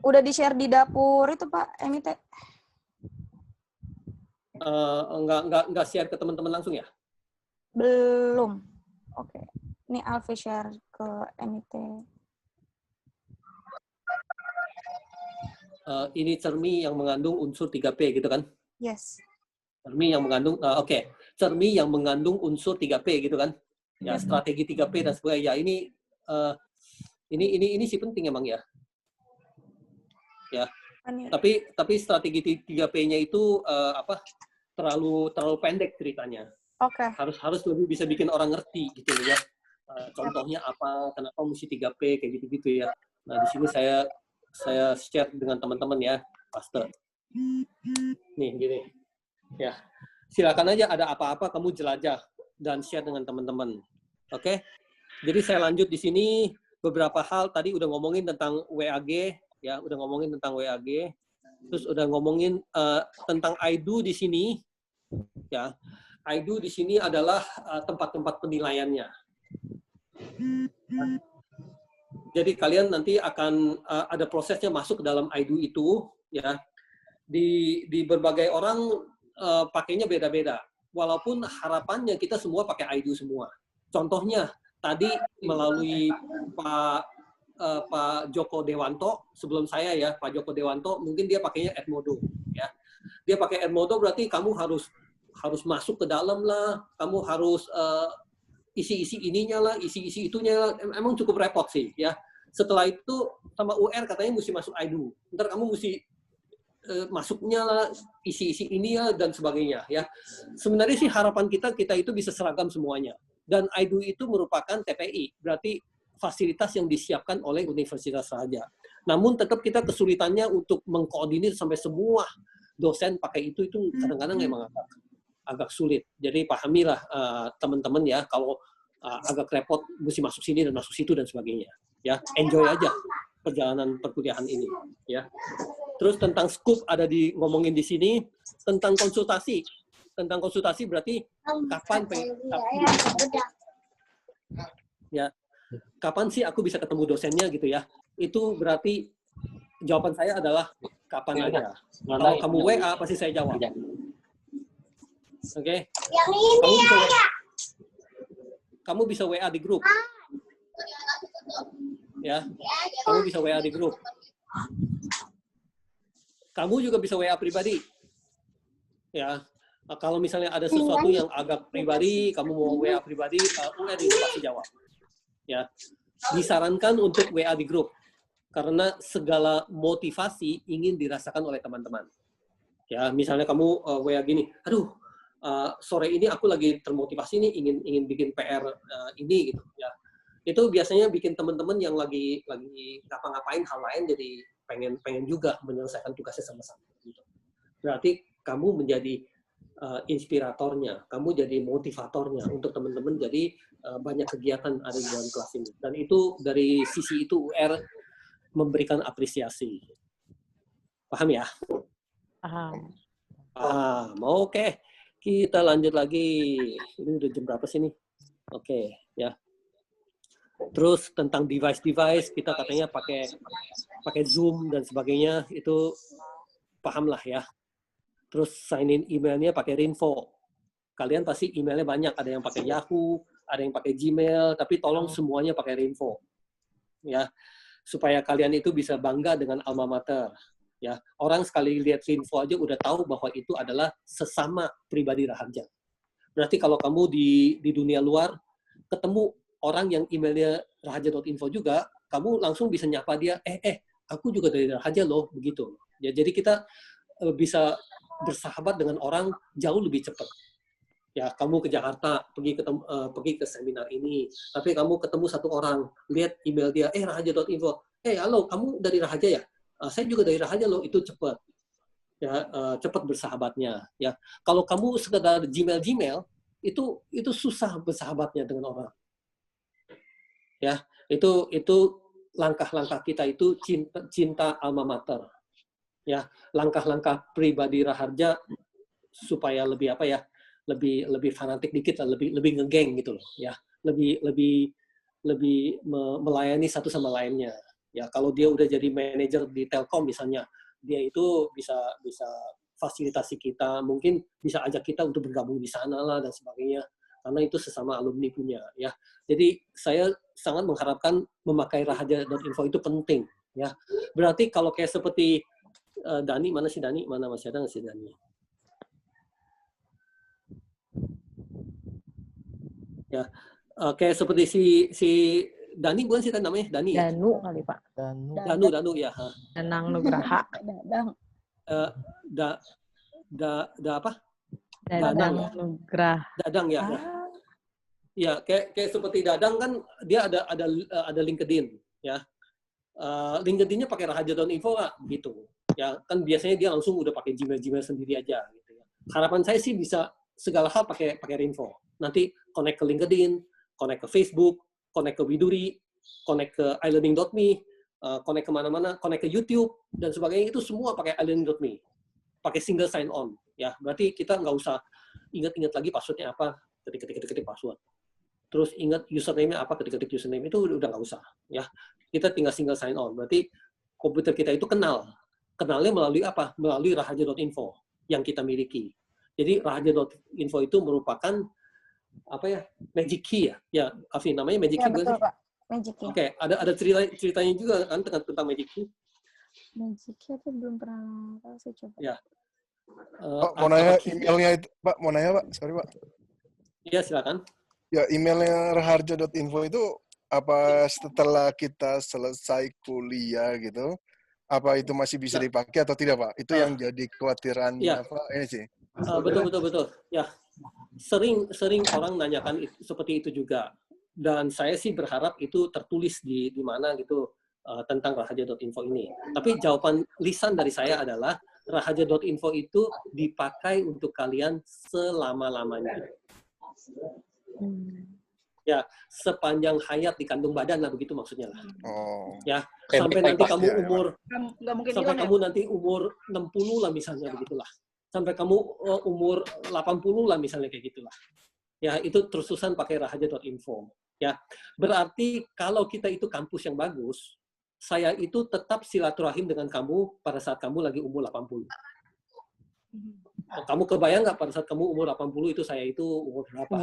S3: Udah di-share di dapur itu, Pak, MIT.
S1: Nggak share ke teman-teman langsung ya?
S3: Belum. Oke. Ini Alfi share ke MIT.
S1: Ini cermi yang mengandung unsur 3P gitu kan?
S3: Yes.
S1: Cermi yang mengandung, cermi yang mengandung unsur 3P gitu kan? Ya, strategi 3P dan sebagainya. Ini sih penting emang ya. Ya. Tapi strategi 3P-nya itu terlalu pendek ceritanya.
S3: Oke.
S1: Harus lebih bisa bikin orang ngerti gitu ya. Contohnya apa, kenapa mesti 3P kayak gitu-gitu ya. Nah, di sini saya share dengan teman-teman ya, Pastor. Nih gini. Ya. Silakan aja ada apa-apa kamu jelajah dan share dengan teman-teman. Oke? Jadi saya lanjut di sini beberapa hal tadi udah ngomongin tentang WAG ya, udah ngomongin tentang WAG. Terus udah ngomongin tentang IDO di sini. Ya. IDO di sini adalah tempat-tempat penilaiannya. Jadi kalian nanti akan ada prosesnya masuk ke dalam IDO itu ya. Di berbagai orang pakainya beda-beda. Walaupun harapannya kita semua pakai IDO semua. Contohnya tadi melalui Pak Joko Dewanto, sebelum saya ya, Pak Joko Dewanto mungkin dia pakainya Edmodo ya. Dia pakai Edmodo berarti kamu harus masuk ke dalam lah, kamu harus isi-isi ininya lah, isi-isi itunya lah. Emang cukup repot sih ya. Setelah itu sama UR katanya mesti masuk IDO. Ntar kamu mesti masuknya lah, isi-isi ini ya dan sebagainya ya. Sebenarnya sih harapan kita itu bisa seragam semuanya. Dan IDO itu merupakan TPI, berarti fasilitas yang disiapkan oleh universitas saja. Namun tetap kita kesulitannya untuk mengkoordinir sampai semua dosen pakai itu kadang-kadang memang agak sulit. Jadi pahamilah teman-teman ya, kalau agak repot mesti masuk sini dan masuk situ dan sebagainya. Ya, enjoy aja perjalanan perkuliahan ini. Ya. Terus tentang scoop ada ngomongin di sini, tentang konsultasi. Tentang konsultasi berarti kapan sih aku bisa ketemu dosennya gitu ya. Itu berarti jawaban saya adalah kapan aja. Kalau kamu WA pasti saya jawab. Oke. Kamu bisa WA di grup. Ya. Kamu bisa WA di grup. Kamu juga bisa WA pribadi. Ya. Kalau misalnya ada sesuatu yang agak pribadi, kamu mau WA pribadi, UR itu pasti jawab. Ya. disarankan untuk WA di grup karena segala motivasi ingin dirasakan oleh teman-teman. Ya, misalnya kamu WA gini, aduh, sore ini aku lagi termotivasi nih ingin bikin PR ini gitu ya. Itu biasanya bikin teman-teman yang lagi ngapa-ngapain hal lain jadi pengen juga menyelesaikan tugasnya sama-sama gitu. Berarti kamu menjadi inspiratornya, kamu jadi motivatornya untuk teman-teman jadi banyak kegiatan ada di dalam kelas ini. Dan itu dari sisi itu UR memberikan apresiasi. Paham ya?
S5: Paham.
S1: Oke. Kita lanjut lagi. Ini udah jam berapa sih nih? Oke, ya. Terus tentang device-device, kita katanya pakai Zoom dan sebagainya, itu paham lah ya. Terus sign in emailnya pakai Rinvo. Kalian pasti emailnya banyak, ada yang pakai Yahoo, ada yang pakai Gmail, tapi tolong semuanya pakai Rinvo. Ya, supaya kalian itu bisa bangga dengan alma mater. Ya, orang sekali lihat Rinvo aja udah tahu bahwa itu adalah sesama pribadi Raharja. Berarti kalau kamu di dunia luar ketemu orang yang emailnya raharja.info juga, kamu langsung bisa nyapa dia, aku juga dari Raharja loh, begitu. Ya, jadi kita bisa bersahabat dengan orang jauh lebih cepat. Ya, kamu ke Jakarta, pergi ke seminar ini, tapi kamu ketemu satu orang, lihat email dia, raharja.info, halo, kamu dari Raharja ya? Saya juga dari Raharja loh, itu cepat. Ya, cepat bersahabatnya. Ya, kalau kamu sekedar Gmail, itu susah bersahabatnya dengan orang. Ya, itu langkah-langkah kita itu cinta alma mater. Ya, langkah-langkah pribadi Raharja supaya lebih lebih fanatik dikit lah, lebih ngegeng gitu loh, ya. Lebih melayani satu sama lainnya. Ya, kalau dia udah jadi manajer di Telkom misalnya, dia itu bisa fasilitasi kita, mungkin bisa ajak kita untuk bergabung di sana lah dan sebagainya. Karena itu sesama alumni punya, ya. Jadi saya sangat mengharapkan memakai raharja.info itu penting, ya. Berarti kalau kayak seperti Dani, mana sih Dani? Mana masih ada nggak sih Dani? Ya, kayak seperti si Dani, bukan sih kan namanya Dani ya?
S5: Danu kali Pak.
S1: Danu ya.
S5: Danang Nugraha.
S1: Apa?
S5: Dadang Nugraha.
S1: Dadang ya. Ya, kayak seperti Dadang kan dia ada LinkedIn ya. LinkedIn-nya pakai raharja.info nggak gitu. Ya, kan biasanya dia langsung udah pakai Gmail sendiri aja gitu ya. Harapan saya sih bisa segala hal pakai Rinvo. Nanti connect ke LinkedIn, connect ke Facebook, connect ke Widuri, connect ke iLearning.me, connect kemana-mana, connect ke YouTube, dan sebagainya, itu semua pakai iLearning.me. Pakai single sign on. Ya, berarti kita nggak usah ingat-ingat lagi passwordnya apa, ketik password. Terus ingat username-nya apa, ketik username, itu udah nggak usah. Ya, kita tinggal single sign on. Berarti komputer kita itu kenalnya melalui apa? Melalui raharja.info yang kita miliki. Jadi raharja.info itu merupakan apa ya, magic key ya? Ya, Afi, namanya magic key.
S3: Betul, Pak. Magic key.
S1: Oke, ada ceritanya juga kan tentang magic key.
S3: Magic key aku belum pernah tahu, saya coba.
S1: Ya.
S4: Pak, mau nanya emailnya itu, Pak. Mau nanya, Pak. Sorry, Pak.
S1: Iya, silakan.
S4: Ya, emailnya raharja.info itu apa setelah kita selesai kuliah gitu? Apa itu masih bisa dipakai atau tidak, Pak? Itu yang jadi kekhawatiran Pak ini sih.
S1: Betul. Ya, sering orang nanyakan seperti itu juga. Dan saya sih berharap itu tertulis di mana gitu tentang raharja.info ini. Tapi jawaban lisan dari saya adalah raharja.info itu dipakai untuk kalian selama-lamanya. Ya, sepanjang hayat di kandung badan lah, begitu maksudnya lah. Ya, sampai nanti kamu umur 60 lah misalnya, begitulah. Sampai kamu umur 80 lah misalnya, kayak gitulah. Ya, itu terus-terusan pakai raharja.info. Ya, berarti kalau kita itu kampus yang bagus, saya itu tetap silaturahim dengan kamu pada saat kamu lagi umur 80. Kamu kebayang nggak pada saat kamu umur 80 itu saya itu umur berapa?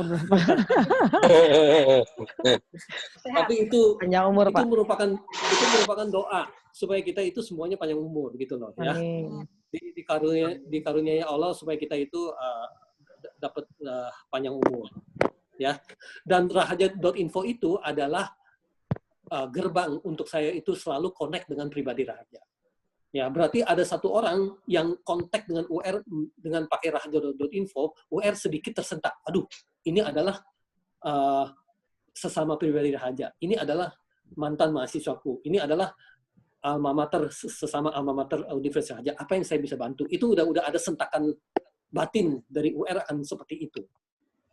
S1: Tapi itu merupakan doa supaya kita itu semuanya panjang umur gitu loh, ya. Dikaruniai Allah supaya kita itu dapat panjang umur, ya. Dan raharja.info itu adalah gerbang untuk saya itu selalu connect dengan pribadi rahaja. Ya, berarti ada satu orang yang kontak dengan UR dengan pakai rahaja.info, UR sedikit tersentak. Aduh, ini adalah sesama pribadi rahaja. Ini adalah mantan mahasiswaku. Ini adalah alma mater, sesama alma mater Universitas Rahaja. Apa yang saya bisa bantu? Itu udah ada sentakan batin dari UR akan seperti itu.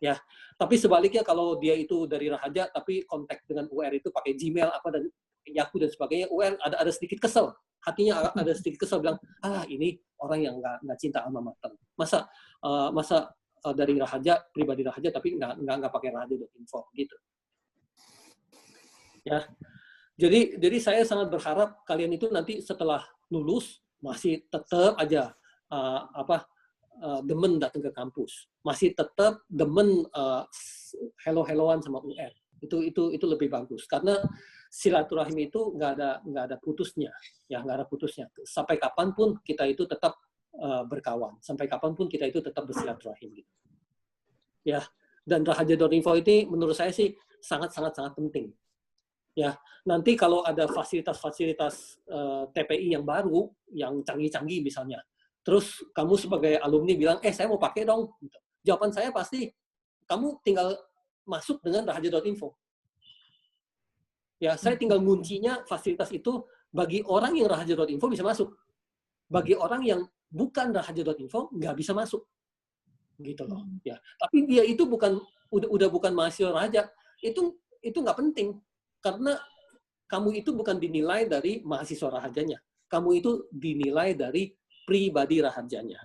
S1: Ya, tapi sebaliknya kalau dia itu dari Rahaja tapi kontak dengan UR itu pakai Gmail apa dan Yahoo dan sebagainya, UR ada sedikit kesel. Hatinya ada sedikit kesel, bilang, ini orang yang nggak cinta alma mater. Masa dari Rahaja, pribadi Rahaja tapi nggak pakai rahaja.info gitu. Ya. Jadi saya sangat berharap kalian itu nanti setelah lulus masih tetap aja demen datang ke kampus, masih tetap demen hello-helloan sama UR. Itu lebih bagus karena silaturahim itu nggak ada putusnya, ya nggak ada putusnya. Sampai kapanpun kita itu tetap berkawan, sampai kapanpun kita itu tetap bersilaturahim gitu. Ya, dan rahaja.info ini menurut saya sih sangat penting. Ya, nanti kalau ada fasilitas-fasilitas TPI yang baru, yang canggih-canggih misalnya, terus kamu sebagai alumni bilang, saya mau pakai dong. Jawaban saya pasti, kamu tinggal masuk dengan rahaja.info. Ya, saya tinggal nguncinya fasilitas itu bagi orang yang rahaja.info bisa masuk. Bagi orang yang bukan rahaja.info nggak bisa masuk. Gitu loh. Ya, tapi dia itu udah bukan mahasiswa Rahaja. Itu nggak penting. Karena kamu itu bukan dinilai dari mahasiswa Rahajanya. Kamu itu dinilai dari pribadi Rahajanya.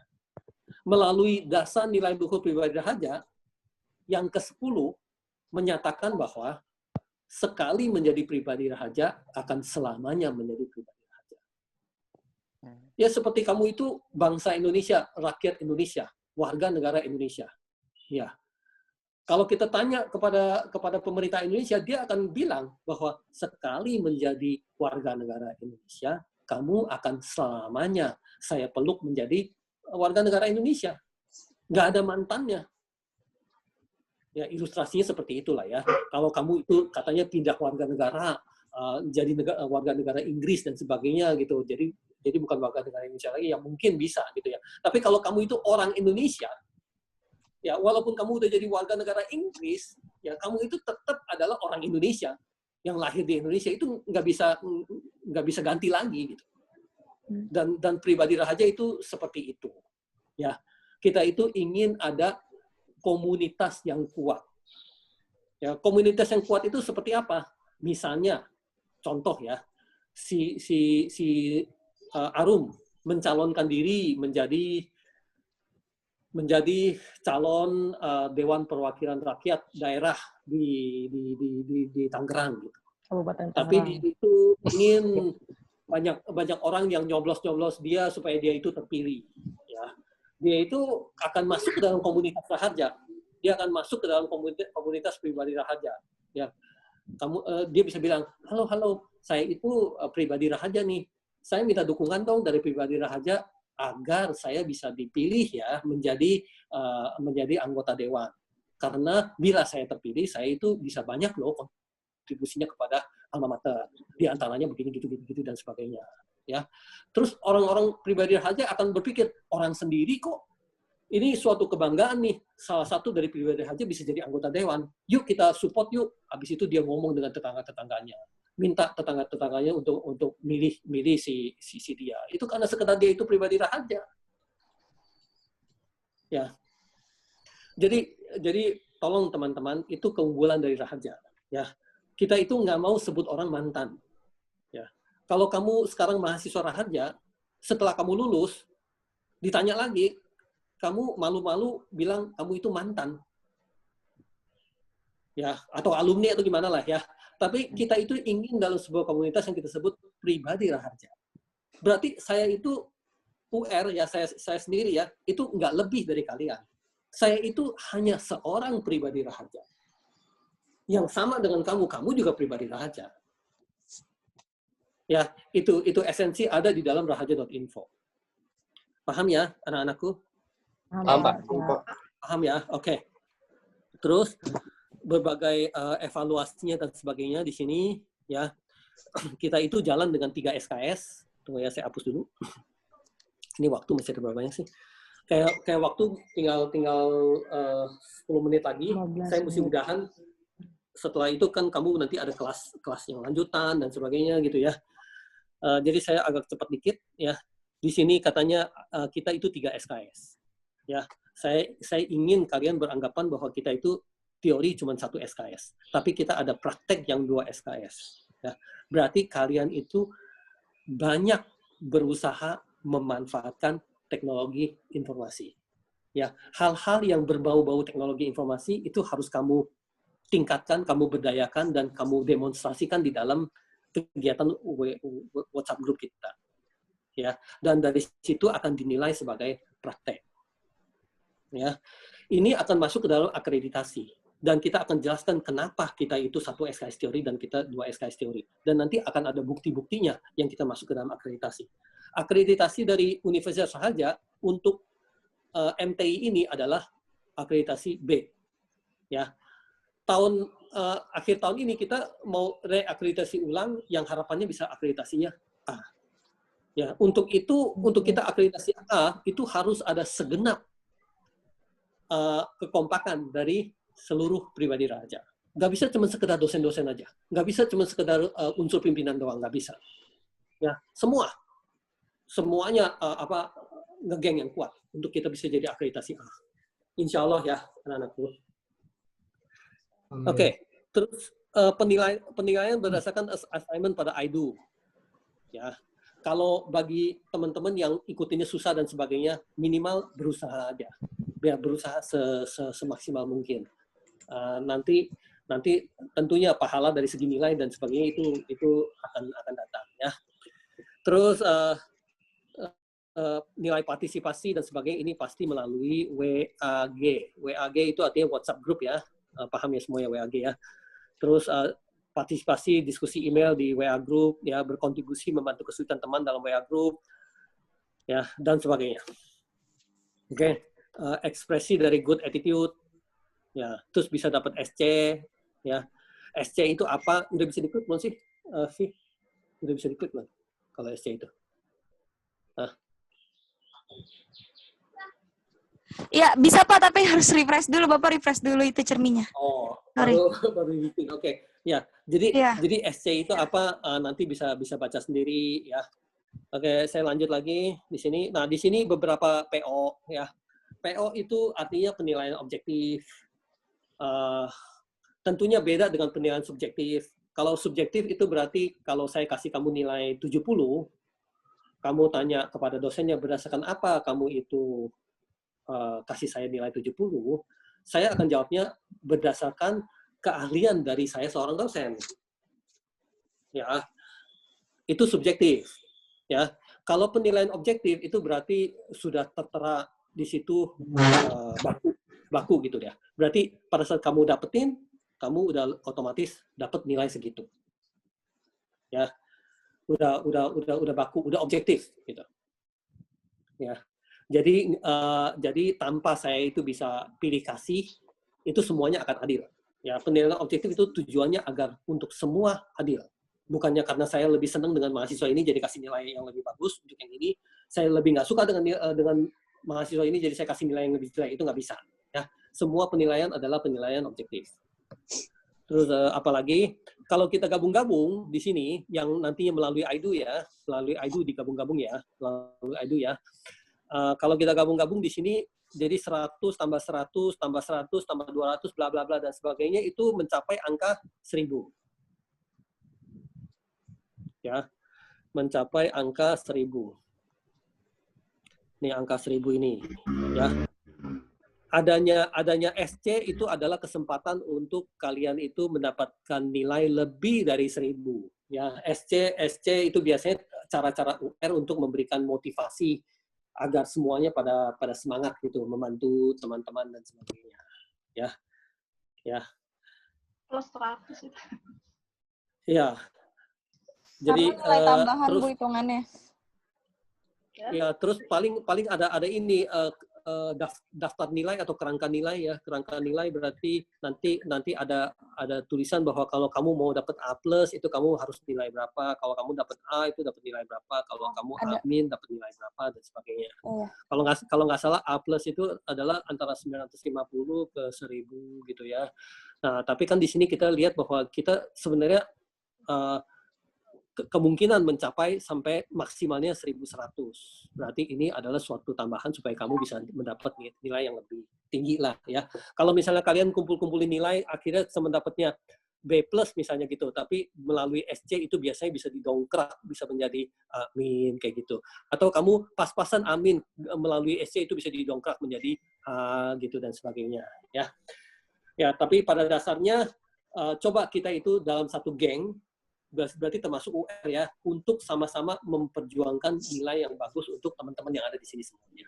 S1: Melalui dasar nilai luhur pribadi Rahaja, yang ke-10 menyatakan bahwa sekali menjadi pribadi Rahaja, akan selamanya menjadi pribadi Rahaja. Ya seperti kamu itu bangsa Indonesia, rakyat Indonesia, warga negara Indonesia. Ya. Kalau kita tanya kepada pemerintah Indonesia, dia akan bilang bahwa sekali menjadi warga negara Indonesia, kamu akan selamanya saya peluk menjadi warga negara Indonesia. Nggak ada mantannya. Ya, ilustrasinya seperti itulah ya. Kalau kamu itu katanya pindah warga negara, jadi warga negara Inggris dan sebagainya gitu. Jadi bukan warga negara Indonesia lagi, yang mungkin bisa gitu ya. Tapi kalau kamu itu orang Indonesia, ya, walaupun kamu udah jadi warga negara Inggris, ya kamu itu tetap adalah orang Indonesia yang lahir di Indonesia, itu nggak bisa ganti lagi gitu. Dan pribadi Rahaja itu seperti itu. Ya, kita itu ingin ada komunitas yang kuat. Ya, komunitas yang kuat itu seperti apa? Misalnya, contoh ya, si Arum mencalonkan diri menjadi calon Dewan Perwakilan Rakyat daerah di Tangerang gitu.
S5: Kabupaten Tangerang.
S1: Tapi itu ingin banyak orang yang nyoblos dia supaya dia itu terpilih. Ya, dia itu akan masuk ke dalam komunitas Rahaja. Dia akan masuk ke dalam komunitas pribadi Rahaja. Ya, dia bisa bilang, halo, saya itu pribadi Rahaja nih. Saya minta dukungan dong dari pribadi Rahaja agar saya bisa dipilih ya menjadi anggota dewan. Karena bila saya terpilih, saya itu bisa banyak loh kontribusinya kepada alma mater. Di antaranya begini gitu dan sebagainya. Ya. Terus orang-orang pribadi Rahaja akan berpikir, orang sendiri kok ini suatu kebanggaan nih. Salah satu dari pribadi Rahaja bisa jadi anggota dewan. Yuk kita support yuk. Habis itu dia ngomong dengan tetangga-tetangganya. Minta tetangga-tetangganya untuk milih si dia. Itu karena sekedar dia itu pribadi Rahaja. Ya. Jadi tolong teman-teman, itu keunggulan dari Rahaja. Ya. Kita itu nggak mau sebut orang mantan. Ya. Kalau kamu sekarang mahasiswa Rahaja, setelah kamu lulus, ditanya lagi, kamu malu-malu bilang kamu itu mantan. Ya, atau alumni atau gimana lah ya. Tapi kita itu ingin dalam sebuah komunitas yang kita sebut pribadi Rahaja. Berarti saya itu UR, ya saya sendiri ya, itu nggak lebih dari kalian. Saya itu hanya seorang pribadi Rahaja. Yang sama dengan kamu juga pribadi Rahaja. Ya, itu esensi ada di dalam rahaja.info. Paham ya, anak-anakku?
S6: Paham, Pak.
S1: Paham ya? Oke. Terus berbagai evaluasinya dan sebagainya di sini ya. kita itu jalan dengan 3 SKS. Tunggu ya, saya hapus dulu. Ini waktu masih ada berapa banyak sih? Kayak waktu tinggal 10 menit lagi. Saya mesti udahan. Setelah itu kan kamu nanti ada kelas yang lanjutan dan sebagainya gitu ya. Jadi saya agak cepat dikit ya. Di sini katanya kita itu 3 SKS. Ya, saya ingin kalian beranggapan bahwa kita itu teori cuma 1 SKS, tapi kita ada praktek yang 2 SKS. Ya, berarti kalian itu banyak berusaha memanfaatkan teknologi informasi. Ya, hal-hal yang berbau-bau teknologi informasi itu harus kamu tingkatkan, kamu berdayakan, dan kamu demonstrasikan di dalam kegiatan WhatsApp group kita. Ya, dan dari situ akan dinilai sebagai praktek. Ya, ini akan masuk ke dalam akreditasi. Dan kita akan jelaskan kenapa kita itu 1 SKS teori dan kita 2 SKS teori. Dan nanti akan ada bukti-buktinya yang kita masuk ke dalam akreditasi. Akreditasi dari Universitas Raharja untuk MTI ini adalah akreditasi B. Ya, akhir tahun ini kita mau reakreditasi ulang yang harapannya bisa akreditasinya A. Ya, untuk itu, untuk kita akreditasi A itu harus ada segenap kekompakan dari seluruh pribadi Raharja. Nggak bisa cuma sekedar dosen-dosen aja. Nggak bisa cuma sekedar unsur pimpinan doang, nggak bisa. Ya, semuanya ngegeng yang kuat untuk kita bisa jadi akreditasi A. Insya Allah ya, anak-anakku. Oke, terus penilaian berdasarkan assignment pada IDO. Ya, kalau bagi teman-teman yang ikutinnya susah dan sebagainya, minimal berusaha aja. Ya, berusaha semaksimal mungkin. Nanti tentunya pahala dari segi nilai dan sebagainya itu akan datang ya. Terus nilai partisipasi dan sebagainya ini pasti melalui WAG. WAG itu artinya WhatsApp group ya. Paham ya semuanya WAG ya. Terus partisipasi diskusi email di WA group ya, berkontribusi membantu kesulitan teman dalam WA group ya, dan sebagainya. Oke. Ekspresi dari good attitude ya, terus bisa dapat SC ya. SC itu apa? Udah bisa diklik belum sih, Vi? Udah bisa diklik belum kalau SC itu?
S3: Ya bisa Pak, tapi harus refresh dulu. Bapak refresh dulu itu cerminnya.
S1: Oh,
S3: sorry.
S1: baru bikin. Oke. Ya, jadi SC itu apa? Nanti bisa baca sendiri ya. Oke, saya lanjut lagi di sini. Nah, di sini beberapa PO ya. PO itu artinya penilaian objektif. Tentunya beda dengan penilaian subjektif. Kalau subjektif itu berarti kalau saya kasih kamu nilai 70, kamu tanya kepada dosennya berdasarkan apa kamu itu kasih saya nilai 70, saya akan jawabnya berdasarkan keahlian dari saya seorang dosen. Ya, itu subjektif. Ya, kalau penilaian objektif itu berarti sudah tertera di situ baku gitu ya. Berarti pada saat kamu dapetin, kamu udah otomatis dapat nilai segitu. Ya, udah baku, udah objektif gitu. Ya, jadi tanpa saya itu bisa pilih kasih, itu semuanya akan adil. Ya, penilaian objektif itu tujuannya agar untuk semua adil. Bukannya karena saya lebih senang dengan mahasiswa ini jadi kasih nilai yang lebih bagus untuk yang ini, saya lebih nggak suka dengan mahasiswa ini jadi saya kasih nilai yang lebih jelek, itu nggak bisa. Ya, semua penilaian adalah penilaian objektif. Terus apalagi kalau kita gabung-gabung di sini yang nantinya melalui IDO ya, melalui IDO digabung-gabung ya, melalui IDO ya. Kalau kita gabung-gabung di sini jadi 100 tambah 100 tambah 100 tambah 200 bla bla bla dan sebagainya itu mencapai angka 1000. Ya. Mencapai angka 1000. Ini angka 1000 ini ya. Adanya SC itu adalah kesempatan untuk kalian itu mendapatkan nilai lebih dari 1000 ya. SC itu biasanya cara-cara UR untuk memberikan motivasi agar semuanya pada semangat gitu membantu teman-teman dan sebagainya ya.
S10: Plus 100 itu.
S1: Ya. Jadi
S3: nilai tambahan
S1: terus
S3: Bu hitungannya.
S1: Ya, terus paling ada ini daftar nilai atau kerangka nilai ya. Kerangka nilai berarti nanti ada tulisan bahwa kalau kamu mau dapat A+ itu kamu harus nilai berapa, kalau kamu dapat A itu dapat nilai berapa, kalau kamu A- dapat nilai berapa dan sebagainya. Kalau nggak salah A+ itu adalah antara 950 ke 1000 gitu ya. Nah, tapi kan di sini kita lihat bahwa kita sebenarnya kemungkinan mencapai sampai maksimalnya 1100. Berarti ini adalah suatu tambahan supaya kamu bisa mendapat nilai yang lebih tinggi lah ya. Kalau misalnya kalian kumpul-kumpulin nilai akhirnya mendapatnya B+ misalnya gitu, tapi melalui SC itu biasanya bisa didongkrak, bisa menjadi amin kayak gitu. Atau kamu pas-pasan amin melalui SC itu bisa didongkrak menjadi A gitu dan sebagainya ya. Ya, tapi pada dasarnya coba kita itu dalam satu geng, berarti termasuk UR ya, untuk sama-sama memperjuangkan nilai yang bagus untuk teman-teman yang ada di sini semuanya.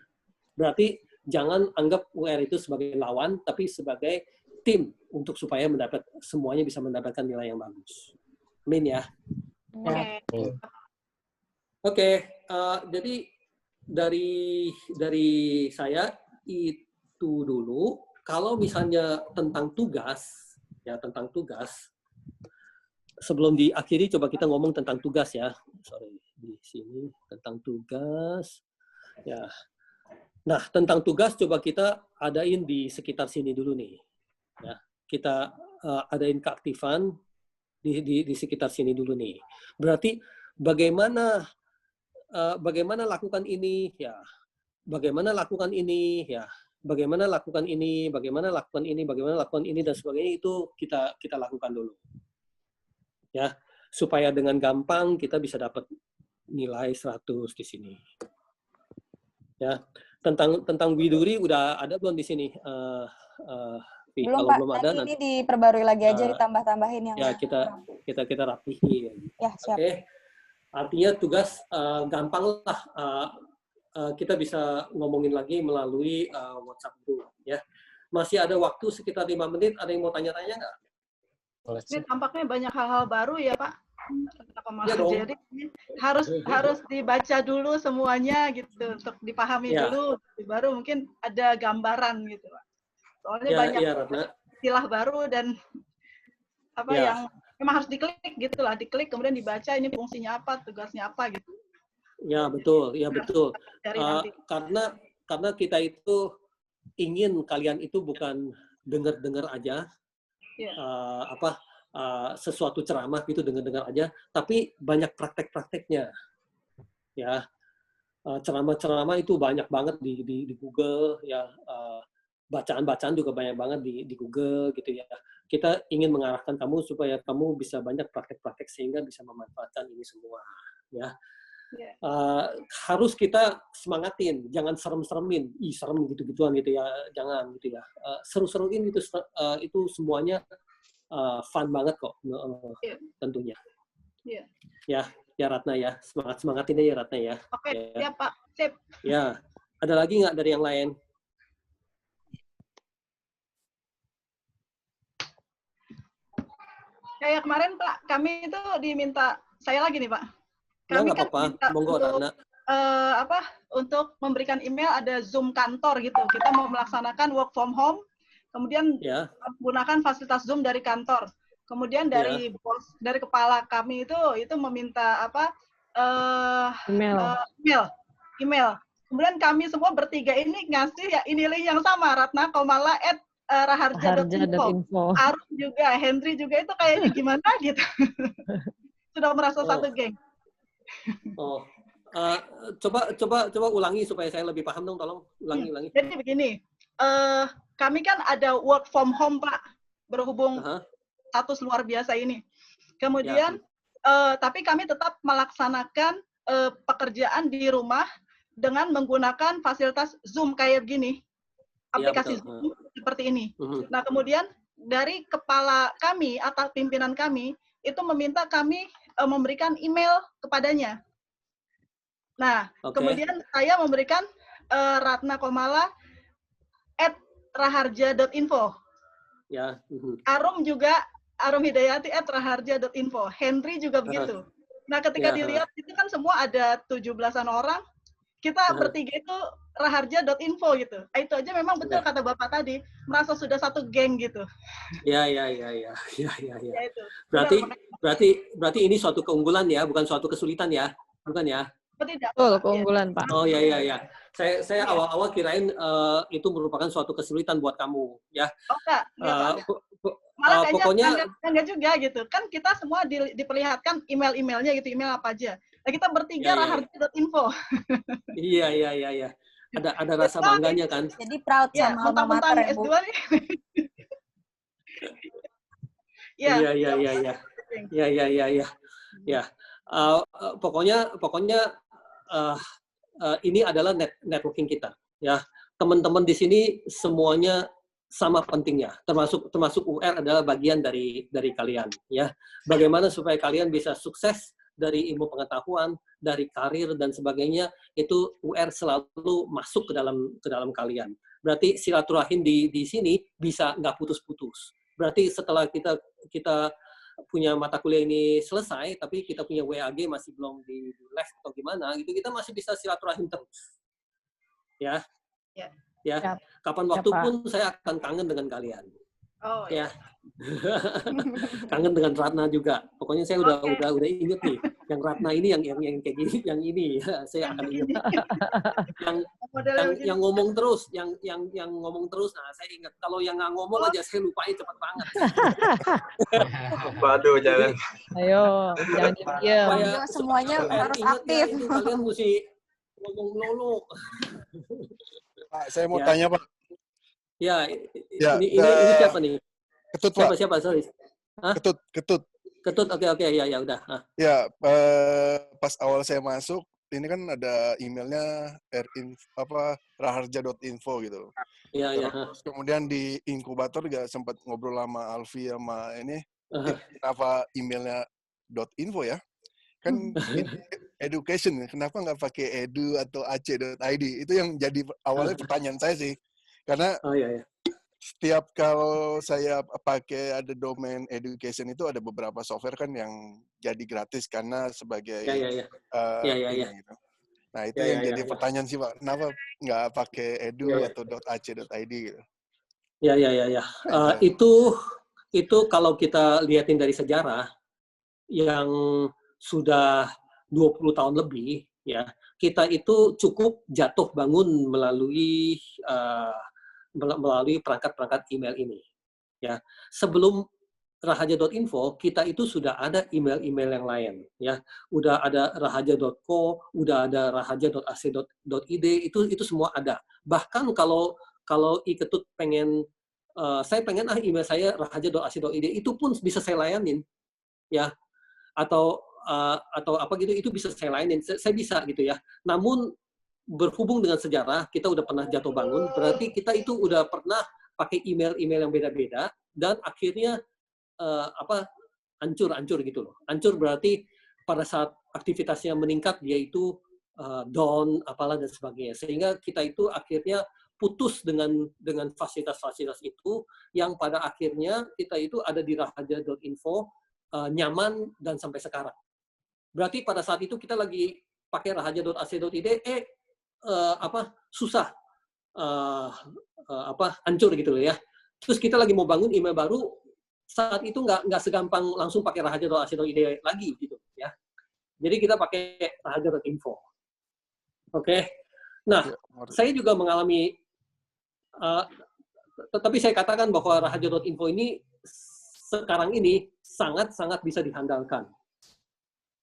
S1: Berarti jangan anggap UR itu sebagai lawan, tapi sebagai tim untuk supaya semuanya bisa mendapatkan nilai yang bagus. Amin ya. Oke, jadi dari saya itu dulu. Kalau misalnya tentang tugas, sebelum diakhiri, coba kita ngomong tentang tugas ya. Sorry, di sini tentang tugas. Ya. Nah, tentang tugas coba kita adain di sekitar sini dulu nih. Ya, kita adain keaktifan di sekitar sini dulu nih. Berarti bagaimana lakukan ini? Ya, bagaimana lakukan ini? Ya, bagaimana lakukan ini? Bagaimana lakukan ini? Bagaimana lakukan ini dan sebagainya itu kita lakukan dulu. Ya, supaya dengan gampang kita bisa dapat nilai 100 di sini. Ya, tentang Widuri udah ada belum di sini?
S3: Belum,
S1: kalau
S3: Pak.
S1: belum ada
S3: nanti ini diperbarui lagi aja, ditambah-tambahin yang
S1: ya kita rapihin.
S3: Ya, siap.
S1: Oke. Artinya tugas gampang lah, kita bisa ngomongin lagi melalui WhatsApp group ya. Masih ada waktu sekitar 5 menit. Ada yang mau tanya-tanya nggak?
S10: Ini tampaknya banyak hal-hal baru ya, Pak.
S1: Ya dong.
S10: Jadi harus dibaca dulu semuanya gitu untuk dipahami dulu, baru mungkin ada gambaran gitu, Pak. Soalnya banyak istilah baru dan yang memang harus diklik gitulah, diklik kemudian dibaca ini fungsinya apa, tugasnya apa gitu.
S1: Ya betul. Karena kita itu ingin kalian itu bukan dengar-dengar aja. Sesuatu ceramah gitu dengar-dengar aja, tapi banyak praktek-prakteknya ya. Ceramah-ceramah itu banyak banget di Google ya, bacaan-bacaan juga banyak banget di Google gitu ya. Kita ingin mengarahkan kamu supaya kamu bisa banyak praktek-praktek sehingga bisa memanfaatkan ini semua ya. Harus kita semangatin, jangan serem-seremin, serem gitu-gituan gitu ya, jangan gitu ya. Seru-seruin gitu, itu semuanya fun banget kok, tentunya. Ya Ratna ya, semangatin aja Ratna ya.
S10: Oke, ya Pak, sip.
S1: Ya, ada lagi nggak dari yang lain?
S10: Kayak kemarin Pak, kami itu diminta, saya lagi nih Pak. Kami
S1: kan diminta
S10: untuk memberikan email, ada Zoom kantor gitu. Kita mau melaksanakan work from home, kemudian menggunakan fasilitas Zoom dari kantor. Kemudian dari bos, dari kepala kami itu meminta email. Kemudian kami semua bertiga ini ngasih ya email yang sama, ratna@raharja.info. Arum juga, Henry juga, itu kayaknya gimana gitu. Sudah merasa satu geng.
S1: Coba ulangi supaya saya lebih paham dong, tolong ulangi.
S10: Jadi begini, kami kan ada work from home Pak, berhubung status luar biasa ini. Kemudian, tapi kami tetap melaksanakan pekerjaan di rumah dengan menggunakan fasilitas Zoom kayak gini, aplikasi Zoom seperti ini. Nah kemudian dari kepala kami atau pimpinan kami itu meminta kami memberikan email kepadanya. Nah, kemudian saya memberikan ratna@raharja.info.
S1: Ya.
S10: Arum juga, arumhidayati@raharja.info. Henry juga begitu. Nah, ketika dilihat itu kan semua ada 17-an orang, kita bertiga itu raharja.info gitu. Itu aja memang betul kata Bapak tadi, merasa sudah satu geng gitu.
S1: Ya.
S10: Ya itu.
S1: Berarti ini suatu keunggulan ya, bukan suatu kesulitan ya, bukan ya?
S10: Tidak.
S5: Betul, keunggulan, Pak.
S1: Oh ya. Saya awal-awal kirain itu merupakan suatu kesulitan buat kamu, ya.
S10: Oh enggak, Pak. Malah kayaknya
S1: pokoknya
S10: enggak juga gitu. Kan kita semua diperlihatkan email-emailnya gitu, email apa aja. Nah, kita bertiga raharja.info.
S1: Iya. Ada rasa bangganya kan.
S3: Jadi proud sama alma mater ya, Bu.
S10: S2 nih.
S1: Iya. Pokoknya ini adalah networking kita, ya. Teman-teman di sini semuanya sama pentingnya, termasuk UR adalah bagian dari kalian, ya. Bagaimana supaya kalian bisa sukses dari ilmu pengetahuan, dari karir dan sebagainya, itu UR selalu masuk ke dalam kalian. Berarti silaturahim di sini bisa nggak putus-putus. Berarti setelah kita punya mata kuliah ini selesai, tapi kita punya WAG masih belum di les atau gimana, gitu, kita masih bisa silaturahim terus. Ya. Kapan waktu pun saya akan kangen dengan kalian.
S10: Oh,
S1: ya. Kangen dengan Ratna juga. Pokoknya saya udah inget nih, yang Ratna ini yang kayak gini, yang ini ya, saya akan inget. yang ngomong terus, yang ngomong terus, nah saya ingat. Kalau yang nggak ngomong aja saya lupain cepat banget.
S11: Waduh, jangan.
S5: Ayo, jangan diam.
S3: Semuanya harus aktif.
S1: Ya, kalian mesti ngomong lolo.
S4: Pak, saya mau tanya, Pak.
S1: Ya, ini siapa nih?
S4: Ketut, Pak.
S1: Siapa? Sorry. Hah?
S4: Ketut.
S1: Oke, ya udah.
S4: Ya, pas awal saya masuk, ini kan ada emailnya raharja.info gitu.
S1: Iya.
S4: Terus kemudian di inkubator juga sempat ngobrol sama Alfi sama ini, kenapa emailnya .info ya? Kan education, kenapa nggak pakai edu atau ac.id? Itu yang jadi awalnya pertanyaan saya sih. Karena setiap kalau saya pakai ada domain education itu ada beberapa software kan yang jadi gratis karena sebagai ini gitu. Nah itu yang jadi pertanyaan sih Pak, kenapa nggak pakai edu atau .ac.id gitu?
S1: Ya. Itu kalau kita lihatin dari sejarah yang sudah 20 tahun lebih, ya, kita itu cukup jatuh bangun melalui perangkat-perangkat email ini. Ya, sebelum raharja.info, kita itu sudah ada email-email yang lain. Ya, udah ada raharja.co, udah ada raharja.ac.id, itu semua ada. Bahkan kalau Iketut pengen, saya pengen email saya raharja.ac.id, itu pun bisa saya layanin. Ya, atau apa gitu, itu bisa saya layanin. Saya bisa gitu ya. Namun berhubung dengan sejarah, kita udah pernah jatuh bangun, berarti kita itu udah pernah pakai email-email yang beda-beda, dan akhirnya hancur gitu loh. Hancur berarti pada saat aktivitasnya meningkat, dia itu down, apalah dan sebagainya. Sehingga kita itu akhirnya putus dengan fasilitas-fasilitas itu, yang pada akhirnya kita itu ada di raharja.info, nyaman dan sampai sekarang. Berarti pada saat itu kita lagi pakai raharja.ac.id, susah, hancur gitu loh ya. Terus kita lagi mau bangun email baru, saat itu nggak segampang langsung pakai raharja.ac.id lagi gitu ya. Jadi kita pakai raharja.info. Oke. Nah, saya juga mengalami, tetapi saya katakan bahwa raharja.info ini sekarang ini sangat-sangat bisa diandalkan.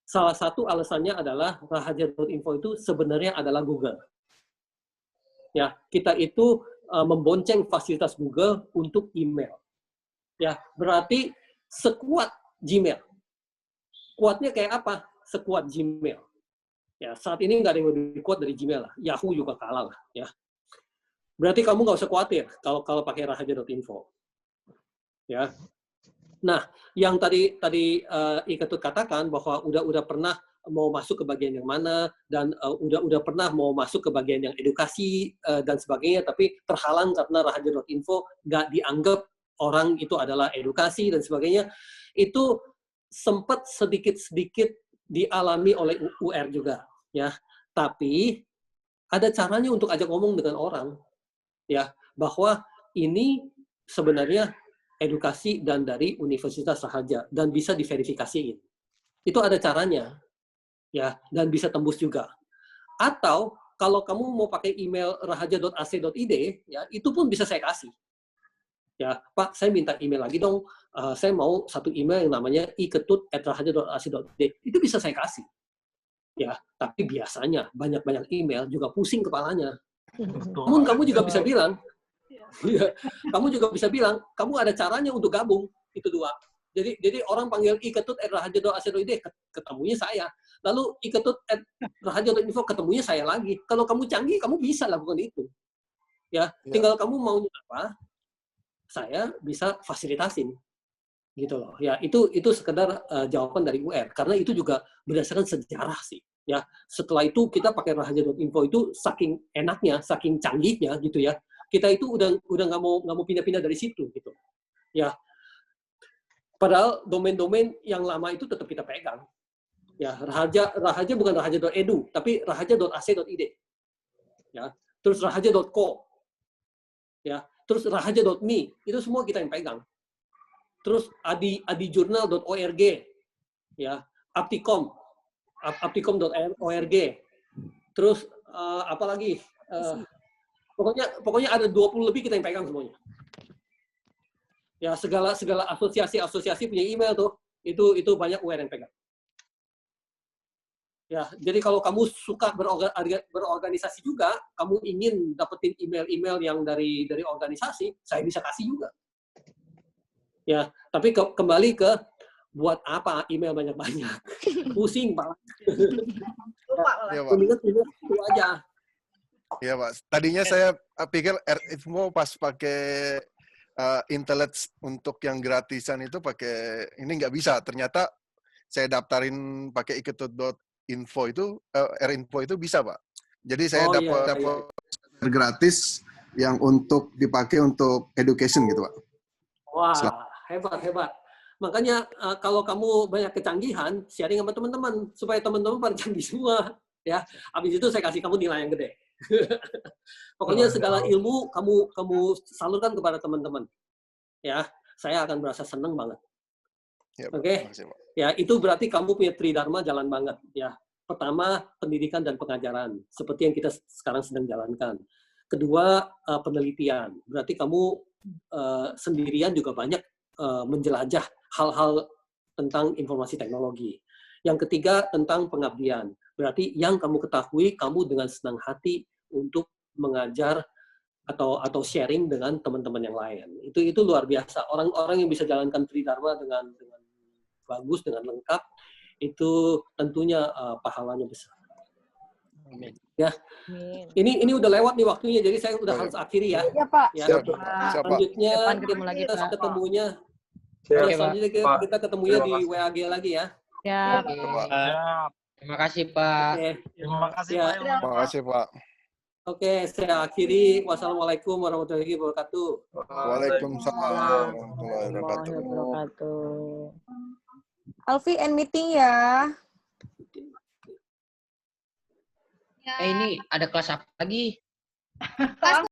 S1: Salah satu alasannya adalah raharja.info itu sebenarnya adalah Google. Ya, kita itu membonceng fasilitas Google untuk email. Ya, berarti sekuat Gmail. Kuatnya kayak apa? Sekuat Gmail. Ya, saat ini nggak ada yang lebih kuat dari Gmail lah. Yahoo juga kalah lah. Ya. Berarti kamu nggak usah khawatir kalau pakai raharja.info. Ya. Nah, yang tadi Iketut katakan bahwa udah pernah mau masuk ke bagian yang mana, dan udah pernah mau masuk ke bagian yang edukasi dan sebagainya, tapi terhalang karena raharja.info nggak dianggap orang itu adalah edukasi dan sebagainya. Itu sempat sedikit-sedikit dialami oleh UR juga, ya. Tapi ada caranya untuk ajak ngomong dengan orang, ya, bahwa ini sebenarnya edukasi dan dari Universitas Raharja dan bisa diverifikasiin. Itu ada caranya, ya, dan bisa tembus juga. Atau kalau kamu mau pakai email raharja.ac.id, ya, itu pun bisa saya kasih. Ya, Pak, saya minta email lagi dong. Saya mau satu email yang namanya iketut@raharja.ac.id. Itu bisa saya kasih. Ya, tapi biasanya banyak-banyak email juga pusing kepalanya. Namun kamu juga bisa bilang, kamu juga bisa bilang, kamu ada caranya untuk gabung itu dua. Jadi orang panggil iketut@raharja.ac.id, ketemunya saya. Lalu iketut@raharja.info, ketemunya saya lagi. Kalau kamu canggih, kamu bisa lakukan itu. Ya, tinggal kamu maunya apa, saya bisa fasilitasin. Gitu loh. Ya, itu sekedar jawaban dari UR, karena itu juga berdasarkan sejarah sih. Ya, setelah itu kita pakai raharja.info itu saking enaknya, saking canggihnya gitu ya. Kita itu udah nggak mau pindah-pindah dari situ gitu. Ya. Padahal domain-domain yang lama itu tetap kita pegang. Ya, Raharja bukan raharja.edu, tapi raharja.ac.id. Ya. Terus raharja.co. Ya. Terus raharja.me, itu semua kita yang pegang. Terus adijurnal.org, ya, apticom.org, terus apalagi, pokoknya ada 20 lebih kita yang pegang semuanya. Ya, segala asosiasi punya email tuh, itu banyak UR yang pegang. Ya, jadi kalau kamu suka berorganisasi juga, kamu ingin dapetin email-email yang dari organisasi, saya bisa kasih juga. Ya, tapi kembali ke buat apa email banyak-banyak? Pusing, Pak.
S4: Iya, Pak.
S1: Itu aja.
S4: Iya, Pak. Tadinya saya pikir Info pas pakai internet untuk yang gratisan itu pakai ini nggak bisa. Ternyata saya daftarin pakai iketut.info itu Rinfo itu bisa, Pak. Jadi saya dapat gratis yang untuk dipakai untuk education gitu, Pak.
S1: Wah, hebat. Makanya kalau kamu banyak kecanggihan, sharing sama teman-teman supaya teman-teman pada canggih semua, ya. Habis itu saya kasih kamu nilai yang gede. Pokoknya segala ilmu kamu salurkan kepada teman-teman. Ya, saya akan merasa senang banget.
S4: Ya,
S1: Oke. Ya, itu berarti kamu punya tridharma jalan banget, ya. Pertama, pendidikan dan pengajaran, seperti yang kita sekarang sedang jalankan. Kedua, penelitian. Berarti kamu sendirian juga banyak menjelajah hal-hal tentang informasi teknologi. Yang ketiga, tentang pengabdian. Berarti yang kamu ketahui, kamu dengan senang hati untuk mengajar atau sharing dengan teman-teman yang lain. Itu luar biasa. Orang-orang yang bisa jalankan tridharma dengan bagus, dengan lengkap, itu tentunya pahalanya besar.
S6: Amin.
S1: Ya, ini udah lewat nih waktunya, jadi saya udah harus akhiri ya.
S3: Iya, Pak.
S1: Ya,
S4: Siap, Pak.
S1: selanjutnya
S5: ketemu lagi,
S1: kita
S5: Pak.
S1: ketemunya.
S11: Siap,
S1: Selanjutnya kita ketemunya di WAG lagi ya.
S5: Ya,
S6: Terima kasih, Pak.
S1: Oke.
S2: Terima kasih,
S1: Ya.
S2: Pak.
S4: Terima kasih, Pak.
S1: Oke, saya akhiri. Wassalamualaikum warahmatullahi wabarakatuh.
S4: Waalaikumsalam warahmatullahi
S5: wabarakatuh.
S3: Alfi, end meeting ya.
S6: Ini ada kelas apa lagi?
S8: Kelas